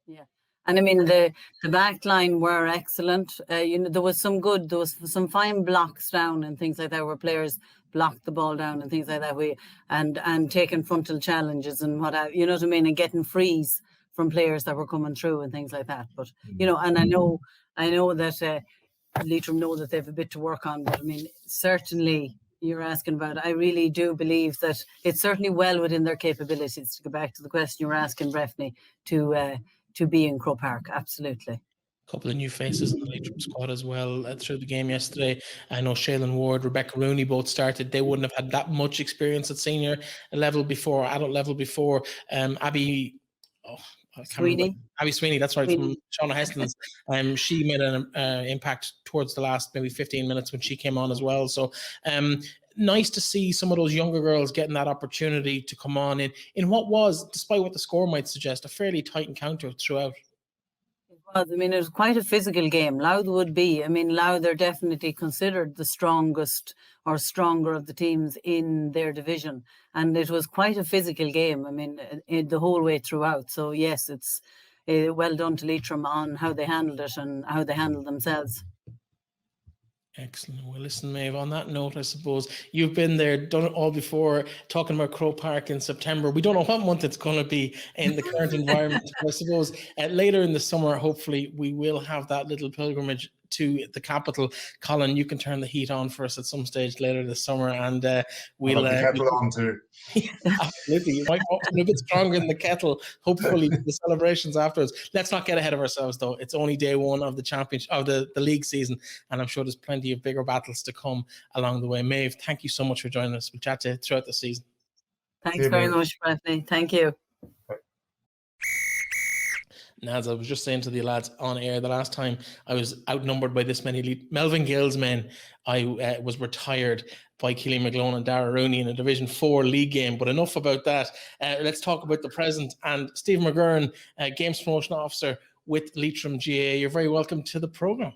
Yeah. And I mean, the back line were excellent. There was some fine blocks down and things like that where players blocked the ball down and things like that. And taking frontal challenges and you know what I mean, and getting frees from players that were coming through and things like that. But and I know that Leitrim know that they have a bit to work on. But I mean, certainly you're asking about. I really do believe that it's certainly well within their capabilities. To go back to the question you were asking, Breifne, to be in Croke Park, absolutely. Couple of new faces in the Leitrim squad as well through the game yesterday. I know Shaylin Ward, Rebecca Rooney both started. They wouldn't have had that much experience at senior level before, adult level before. Abby Sweeney, that's right, from Shauna Heston's. She made an impact towards the last maybe 15 minutes when she came on as well. So nice to see some of those younger girls getting that opportunity to come on in what was, despite what the score might suggest, a fairly tight encounter throughout. I mean, it was quite a physical game. Louth would be. I mean, Louth are definitely considered the strongest or stronger of the teams in their division. And it was quite a physical game, I mean, the whole way throughout. So, yes, it's well done to Leitrim on how they handled it and how they handled themselves. Excellent. Well, listen, Maeve, on that note, I suppose you've been there, done it all before, talking about Croke Park in September. We don't know what month it's going to be in the current environment, but I suppose later in the summer, hopefully, we will have that little pilgrimage to the capital. Colin, you can turn the heat on for us at some stage later this summer, and we'll the kettle on too. Absolutely, you might be a bit stronger in the kettle. Hopefully, the celebrations afterwards. Let's not get ahead of ourselves, though. It's only day one of the championship of the league season, and I'm sure there's plenty of bigger battles to come along the way. Maeve, thank you so much for joining us. We'll chat to you throughout the season. Thanks very much, Breifne. Thank you. Now, as I was just saying to the lads on air, the last time I was outnumbered by this many Melvin Gill's men, I was retired by Keely McGlone and Dara Rooney in a Division 4 league game. But enough about that. Let's talk about the present. And Stephen McGurrin, Games Promotion Officer with Leitrim GAA. You're very welcome to the programme.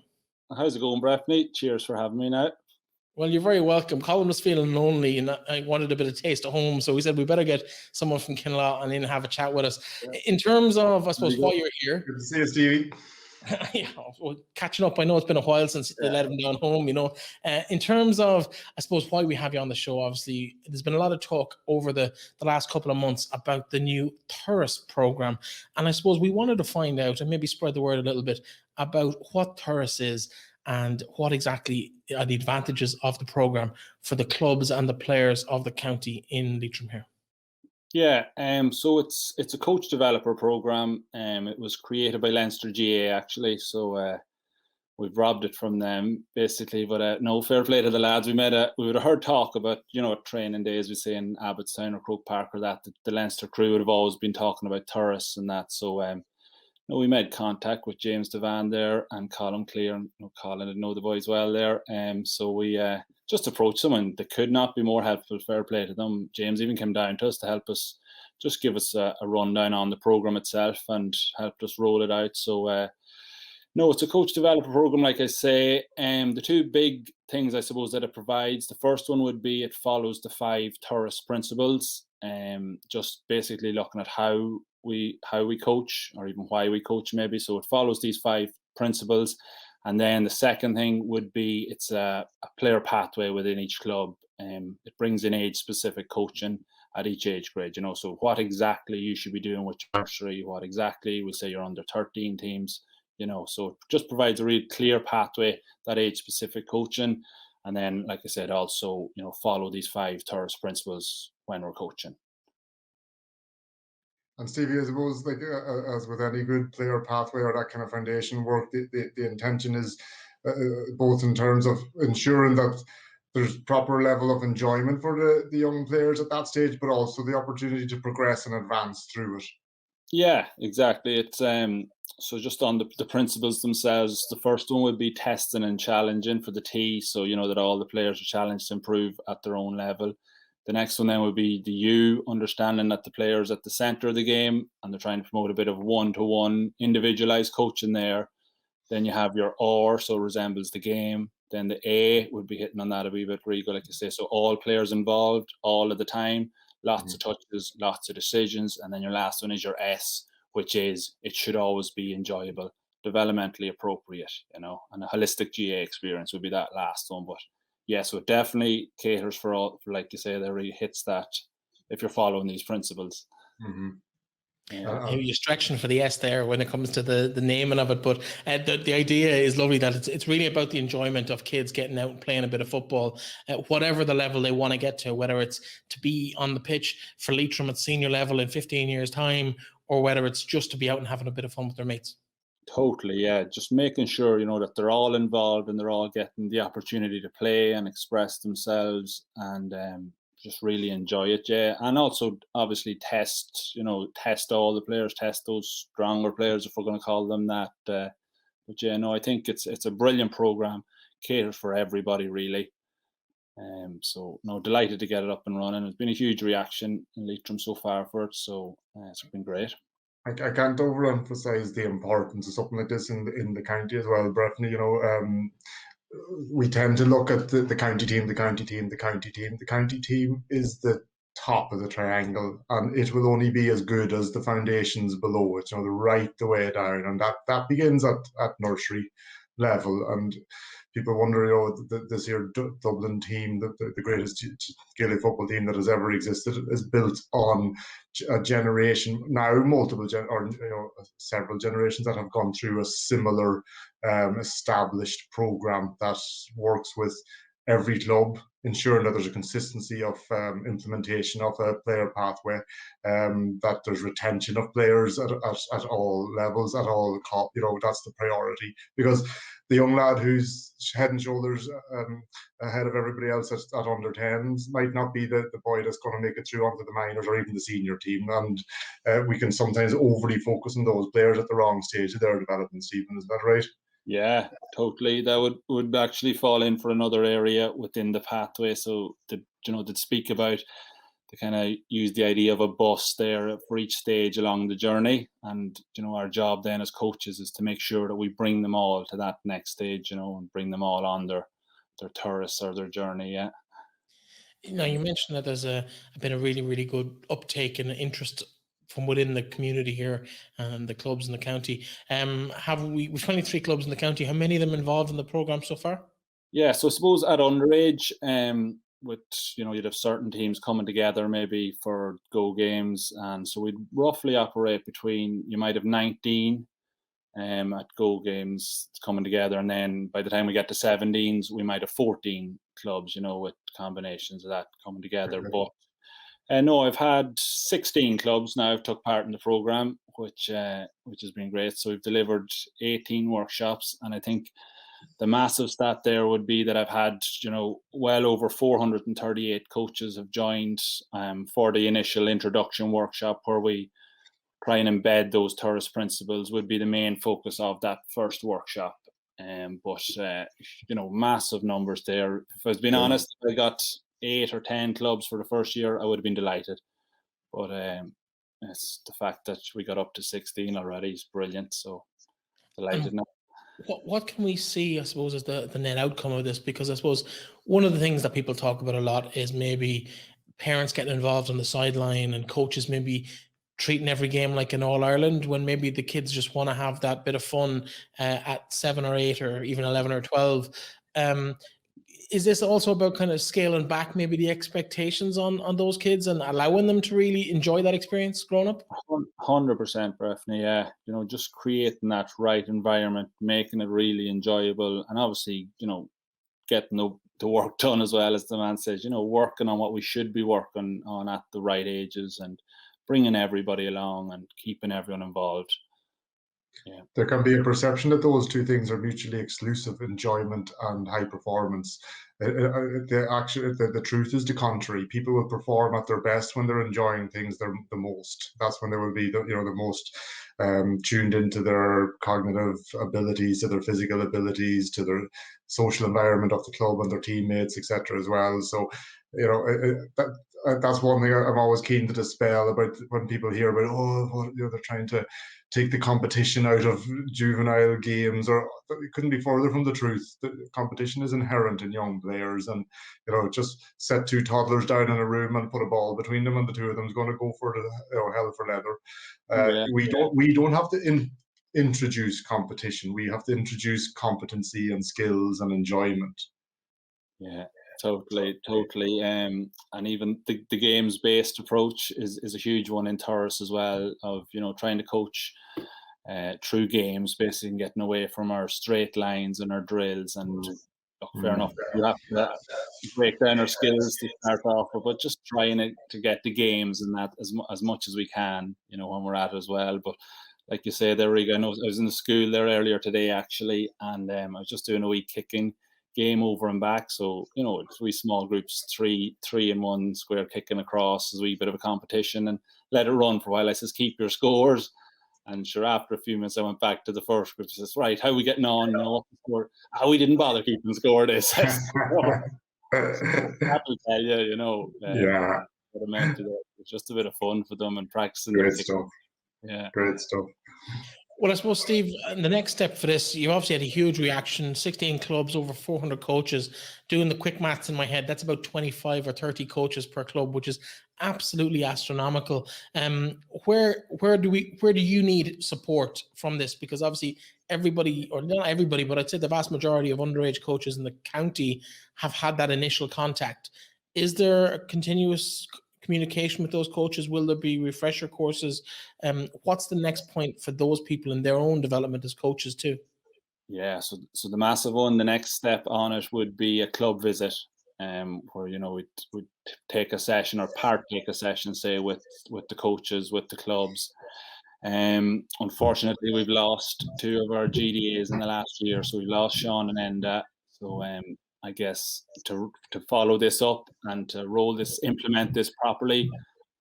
How's it going, Breifne? Cheers for having me now. Well, you're very welcome. Colin was feeling lonely and I wanted a bit of taste at home. So we said we better get someone from Kinlaw and in and have a chat with us. Yeah. In terms of, I suppose, why you're here. Good to see you, Stevie. Yeah, well, catching up. I know it's been a while since they let him down home, in terms of, I suppose, why we have you on the show. Obviously, there's been a lot of talk over the last couple of months about the new Turas program. And I suppose we wanted to find out and maybe spread the word a little bit about what Turas is and what exactly are the advantages of the program for the clubs and the players of the county in Leitrim here. Yeah, so it's a coach developer program. It was created by Leinster GAA actually, so we've robbed it from them basically. But no, fair play to the lads. We would have heard talk about training days, we say in Abbottstown or Croke Park or that. The Leinster crew would have always been talking about Turas and that. So we made contact with James Devan there and Colin Clare, and Colin didn't know the boys well there. So we just approached them and they could not be more helpful. Fair play to them. James even came down to us to help us, just give us a rundown on the program itself and helped us roll it out. So it's a coach developer program, like I say. The two big things I suppose that it provides, the first one would be it follows the 5 Turas principles, just basically looking at how we coach, or even why we coach maybe. So it follows these 5 principles. And then the second thing would be it's a player pathway within each club. It brings in age-specific coaching at each age grade, so what exactly you should be doing with your nursery, what exactly, we'll say your under 13 teams, so it just provides a really clear pathway, that age-specific coaching. And then, like I said, also, follow these 5 Turas principles when we're coaching. And Stevie, I suppose, like as with any good player pathway or that kind of foundation work, the intention is both in terms of ensuring that there's proper level of enjoyment for the young players at that stage, but also the opportunity to progress and advance through it. Yeah, exactly. It's so just on the principles themselves, the first one would be testing and challenging for the T, so that all the players are challenged to improve at their own level. The next one then would be the U, understanding that the players at the centre of the game and they're trying to promote a bit of one-to-one individualised coaching there. Then you have your R, so resembles the game. Then the A would be hitting on that a wee bit, Rigo, like you say. So all players involved all of the time, lots of touches, lots of decisions. And then your last one is your S, which is it should always be enjoyable, developmentally appropriate, and a holistic GA experience would be that last one. But yes, so it definitely caters for all, for, like you say, that really hits that if you're following these principles. Mm-hmm. Maybe you're stretching for the S there when it comes to the naming of it, but the idea is lovely that it's really about the enjoyment of kids getting out and playing a bit of football at whatever the level they want to get to, whether it's to be on the pitch for Leitrim at senior level in 15 years' time, or whether it's just to be out and having a bit of fun with their mates. Totally, yeah. Just making sure, that they're all involved and they're all getting the opportunity to play and express themselves, and just really enjoy it, yeah. And also, obviously, test all the players, test those stronger players, if we're going to call them that. But yeah, no, I think it's a brilliant program, caters for everybody, really. So, no, delighted to get it up and running. It's been a huge reaction in Leitrim so far for it, so it's been great. I can't overemphasize the importance of something like this in the county as well, Breifne. We tend to look at the county team. The county team is the top of the triangle, and it will only be as good as the foundations below it, the way down, and that begins at nursery level. And people wonder, this here Dublin team, the greatest Gaelic football team that has ever existed, is built on a generation now, several generations that have gone through a similar established program that works with every club, ensuring that there's a consistency of implementation of a player pathway, that there's retention of players at all levels, at all cost. That's the priority, because the young lad who's head and shoulders ahead of everybody else at under 10s might not be the boy that's going to make it through onto the minors or even the senior team, and we can sometimes overly focus on those players at the wrong stage of their development. Stephen, is that right? Yeah, totally. That would actually fall in for another area within the pathway. So to speak about, to kind of use the idea of a bus there for each stage along the journey, and our job then as coaches is to make sure that we bring them all to that next stage, and bring them all on their Turas or their journey. Yeah. Now, you mentioned that there's been a really, really good uptake and interest from within the community here and the clubs in the county. We've 23 clubs in the county. How many of them involved in the program so far? Yeah, so I suppose at underage, with you'd have certain teams coming together maybe for Go Games, and so we'd roughly operate between, you might have 19 at Go Games coming together, and then by the time we get to 17s, we might have 14 clubs, with combinations of that coming together. Okay. But no, I've had 16 clubs now have took part in the program, which has been great. So we've delivered 18 workshops, and I think the massive stat there would be that I've had, well over 438 coaches have joined for the initial introduction workshop, where we try and embed those Turas principles would be the main focus of that first workshop. But massive numbers there. If I was being honest, I got 8 or 10 clubs for the first year, I would have been delighted. But it's the fact that we got up to 16 already is brilliant. So delighted now. What can we see, I suppose, as the net outcome of this? Because I suppose one of the things that people talk about a lot is maybe parents getting involved on the sideline and coaches maybe treating every game like an All-Ireland, when maybe the kids just want to have that bit of fun at 7 or 8 or even 11 or 12. Is this also about kind of scaling back maybe the expectations on those kids and allowing them to really enjoy that experience growing up? 100%, Breifne, yeah. Just creating that right environment, making it really enjoyable, and obviously, getting the work done as well, as the man says, working on what we should be working on at the right ages and bringing everybody along and keeping everyone involved. Yeah. There can be a perception that those two things are mutually exclusive, enjoyment and high performance. The truth is the contrary. People will perform at their best when they're enjoying things the most. That's when they will be the most tuned into their cognitive abilities, to their physical abilities, to their social environment of the club and their teammates, etc. as well. So, that's one thing I'm always keen to dispel about when people hear about, they're trying to take the competition out of juvenile games, or it couldn't be further from the truth. The competition is inherent in young players, and just set two toddlers down in a room and put a ball between them, and the two of them is going to go for hell for leather. We don't have to introduce competition. We have to introduce competency and skills and enjoyment. Yeah, totally. And even the games-based approach is a huge one in Turas as well, of trying to coach through games, basically, and getting away from our straight lines and our drills. And fair enough, we have to break down our skills to start off with, but just trying to get the games and that as much as we can, when we're at it as well. But like you say there, Riga, I know I was in the school there earlier today actually, and I was just doing a wee kicking game over and back. So, three small groups, three in one square, kicking across as a wee bit of a competition, and let it run for a while. I says, keep your scores. And sure, after a few minutes, I went back to the first group. He says, right, how are we getting on? What's the score? We didn't bother keeping score. They says, that will tell you, what it meant to them. It's just a bit of fun for them and practicing. Great stuff. Yeah. Great stuff. Well, I suppose, Steve, the next step for this, you obviously had a huge reaction, 16 clubs, over 400 coaches. Doing the quick maths in my head, that's about 25 or 30 coaches per club, which is absolutely astronomical. Where do you need support from this? Because obviously everybody, or not everybody, but I'd say the vast majority of underage coaches in the county have had that initial contact. Is there a continuous communication with those coaches? Will there be refresher courses? What's the next point for those people in their own development as coaches too? Yeah, so the massive one, the next step on it would be a club visit, where we'd take a session, or partake a session, say, with the coaches, with the clubs. Unfortunately, we've lost two of our GDAs in the last year, so we lost Sean and Enda. So I guess to follow this up and to implement this properly,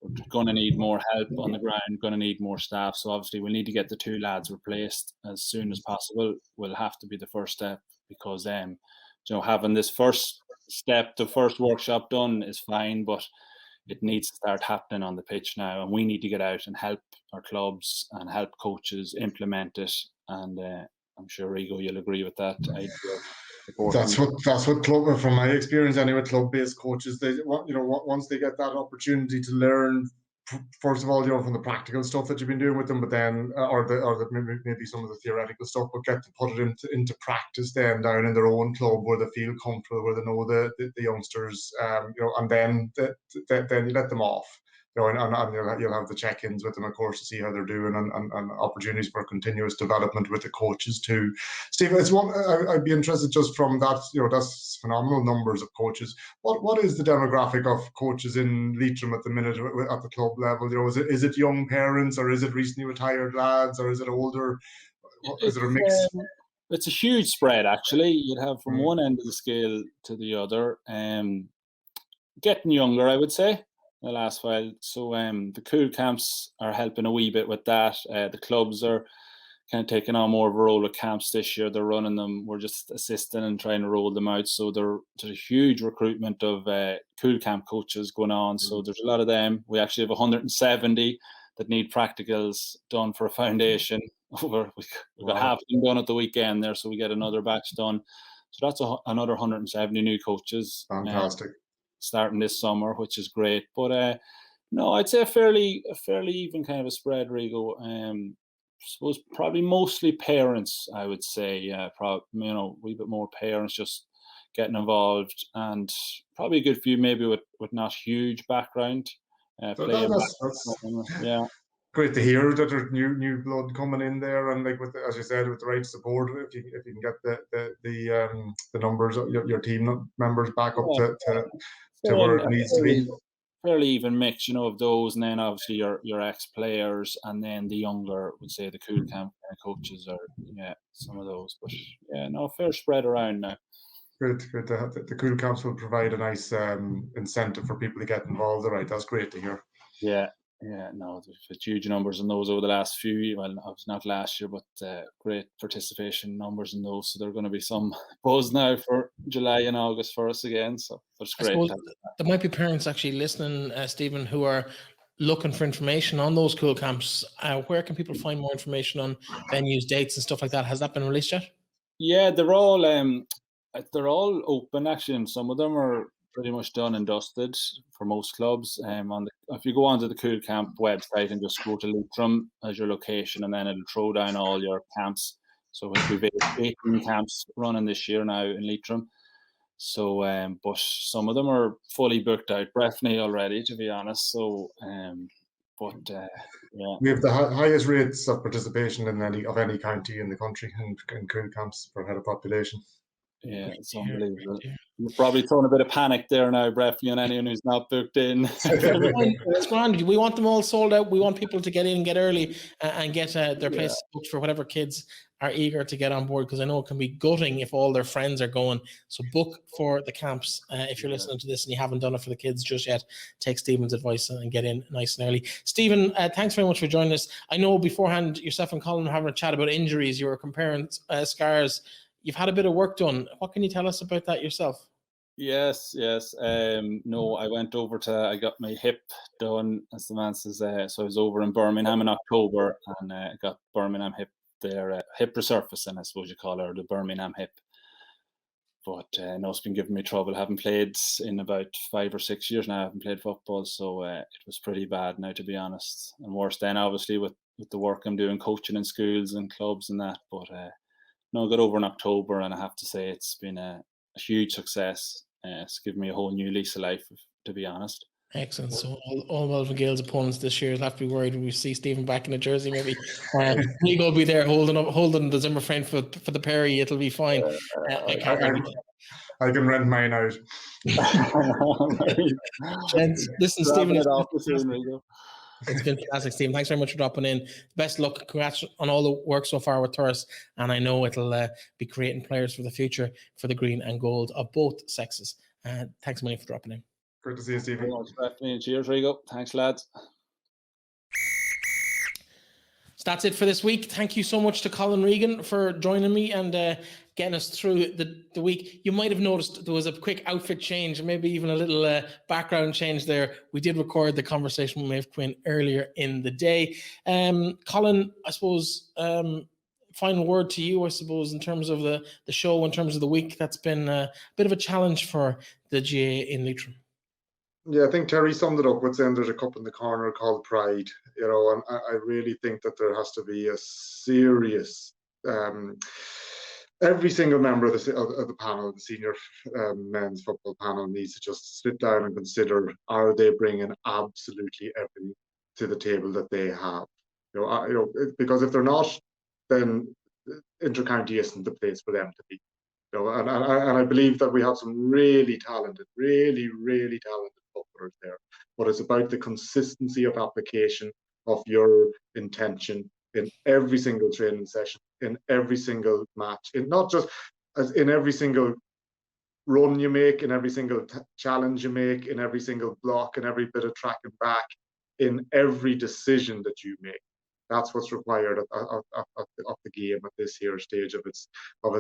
we're going to need more help on the ground, going to need more staff. So obviously we'll need to get the two lads replaced as soon as possible. Will have to be the first step, because having this first step, the first workshop done is fine, but it needs to start happening on the pitch now, and we need to get out and help our clubs and help coaches implement it. And I'm sure, Rigo, you'll agree with that idea. That's what club, from my experience anyway, club-based coaches, they once they get that opportunity to learn, first of all, from the practical stuff that you've been doing with them, but then maybe some of the theoretical stuff, but get to put it into practice then down in their own club where they feel comfortable, where they know the youngsters, and then you let them off. And you'll have the check-ins with them, of course, to see how they're doing, and opportunities for continuous development with the coaches too. Steve, I'd be interested just from that. That's phenomenal numbers of coaches. What is the demographic of coaches in Leitrim at the minute at the club level? Is it young parents, or is it recently retired lads, or is it older? Is it a mix? It's a huge spread, actually. You'd have from one end of the scale to the other. Getting younger, I would say, the last while. So the cool camps are helping a wee bit with that. The clubs are kind of taking on more of a role with camps this year. They're running them. We're just assisting and trying to roll them out. So there's a huge recruitment of cool camp coaches going on. So there's a lot of them. We actually have 170 that need practicals done for a foundation. We've got half of them done at the weekend there, so we get another batch done. So that's another 170 new coaches. Fantastic. Starting this summer, which is great. But no, I'd say a fairly even kind of a spread, Rigo. I suppose probably mostly parents, I would say. A wee bit more parents just getting involved, and probably a good few maybe with not huge background. Yeah. Great to hear that there's new blood coming in there, and as you said, with the right support, if you can get the numbers of your team members back up to where it needs to be. Fairly even mix, of those, and then obviously your ex-players, and then the younger, would say the cool camp coaches, or some of those. But fair spread around now. Good. The cool camps will provide a nice incentive for people to get involved. All right, that's great to hear. Yeah. Yeah, no, there's huge numbers in those over the last few. Well, obviously not last year, but great participation numbers in those. So there are going to be some buzz now for July and August for us again. So it's I great. suppose there might be parents actually listening, Stephen, who are looking for information on those cool camps. Where can people find more information on venues, dates, and stuff like that? Has that been released yet? Yeah, they're all open actually, and some of them are pretty much done and dusted for most clubs. If you go onto the Cool Camp website and just go to Leitrim as your location, and then it'll throw down all your camps. So we've 18 camps running this year now in Leitrim. So, but some of them are fully booked out. Breifne already, to be honest. So, yeah. We have the highest rates of participation in any county in the country in cool camps per head of population. Yeah, it's unbelievable. You're probably throwing a bit of panic there now, Breifne, and anyone who's not booked in. It's grand. We want them all sold out. We want people to get in, get early, and get their place booked for whatever kids are eager to get on board, because I know it can be gutting if all their friends are going. So book for the camps. If you're listening to this and you haven't done it for the kids just yet, take Stephen's advice and get in nice and early. Stephen, thanks very much for joining us. I know beforehand yourself and Colin were having a chat about injuries. You were comparing scars. You've had a bit of work done. What can you tell us about that yourself? Yes. No, I went over I got my hip done, as the man says. So I was over in Birmingham in October, and I got Birmingham hip there, hip resurfacing, I suppose you call it, or the Birmingham hip. But no, it's been giving me trouble. I haven't played in about 5 or 6 years now. I haven't played football, so it was pretty bad now, to be honest. And worse then, obviously, with the work I'm doing, coaching in schools and clubs and that. But no, I got over in October, and I have to say it's been a huge success. It's given me a whole new lease of life, to be honest. Excellent. So all Melvin Gale's opponents this year will have to be worried when we see Stephen back in a jersey. Maybe Nico will be there holding the Zimmer frame for the Perry. It'll be fine. I can rent mine out. Gents, listen, Stephen. It's been fantastic, Stephen. Thanks very much for dropping in. Best luck. Congrats on all the work so far with Turas, and I know it'll be creating players for the future for the green and gold of both sexes. Thanks a million for dropping in. Great to see you, Stephen. Cheers, Rigo. Thanks, lads. So that's it for this week. Thank you so much to Colin Regan for joining me and getting us through the week. You might have noticed there was a quick outfit change, maybe even a little background change there. We did record the conversation with Maeve Quinn earlier in the day. Colin, I suppose, final word to you, I suppose, in terms of the show, in terms of the week. That's been a bit of a challenge for the GA in Leitrim. Yeah, I think Terry summed it up with saying there's a cup in the corner called pride, and I really think that there has to be a serious, every single member of the panel, the senior men's football panel, needs to just sit down and consider, are they bringing absolutely everything to the table that they have? Because if they're not, then intercounty isn't the place for them to be. And I believe that we have some really talented footballers there. But it's about the consistency of application of your intention in every single training session, in every single match, not just as in every single run you make, in every single challenge you make, in every single block, in every bit of tracking back, in every decision that you make. That's what's required of the game at this here stage of its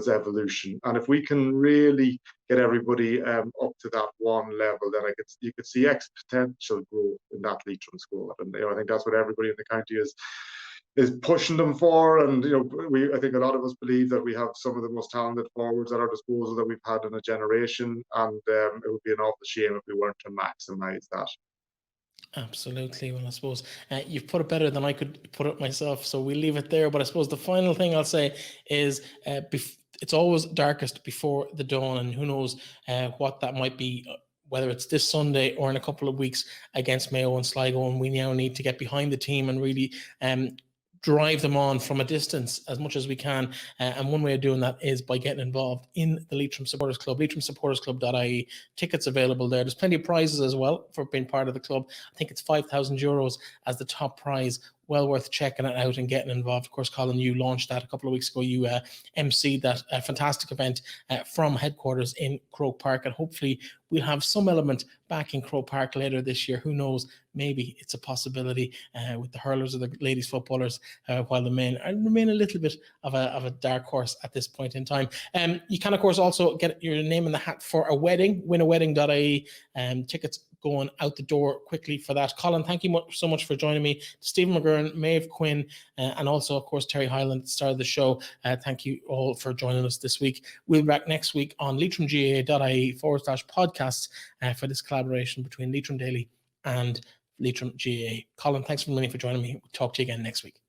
evolution. And if we can really get everybody up to that one level, then you could see exponential growth in that Leitrim squad. And I think that's what everybody in the county is pushing them for. And I think a lot of us believe that we have some of the most talented forwards at our disposal that we've had in a generation, and it would be an awful shame if we weren't to maximise that. Absolutely. Well, I suppose you've put it better than I could put it myself, so we'll leave it there. But I suppose the final thing I'll say is it's always darkest before the dawn, and who knows what that might be, whether it's this Sunday or in a couple of weeks against Mayo and Sligo. And we now need to get behind the team and really drive them on from a distance as much as we can. And one way of doing that is by getting involved in the Leitrim Supporters Club, leitrimsupportersclub.ie. Tickets available there. There's plenty of prizes as well for being part of the club. I think it's €5,000 as the top prize, well worth checking it out and getting involved. Of course, Colin, you launched that a couple of weeks ago. You emceed that fantastic event from headquarters in Croke Park, and hopefully we'll have some element back in Croke Park later this year. Who knows? Maybe it's a possibility with the hurlers or the ladies footballers, while the men remain a little bit of a dark horse at this point in time. You can, of course, also get your name in the hat for a wedding. Winaweding.ie. Tickets going out the door quickly for that. Colin, thank you so much for joining me. Stephen McGurrin, Maeve Quinn, and also, of course, Terry Hyland started the show. Thank you all for joining us this week. We'll be back next week on LeitrimGAA.ie/podcasts for this collaboration between Leitrim Daily and Leitrim GAA. Colin, thanks for joining me. We'll talk to you again next week.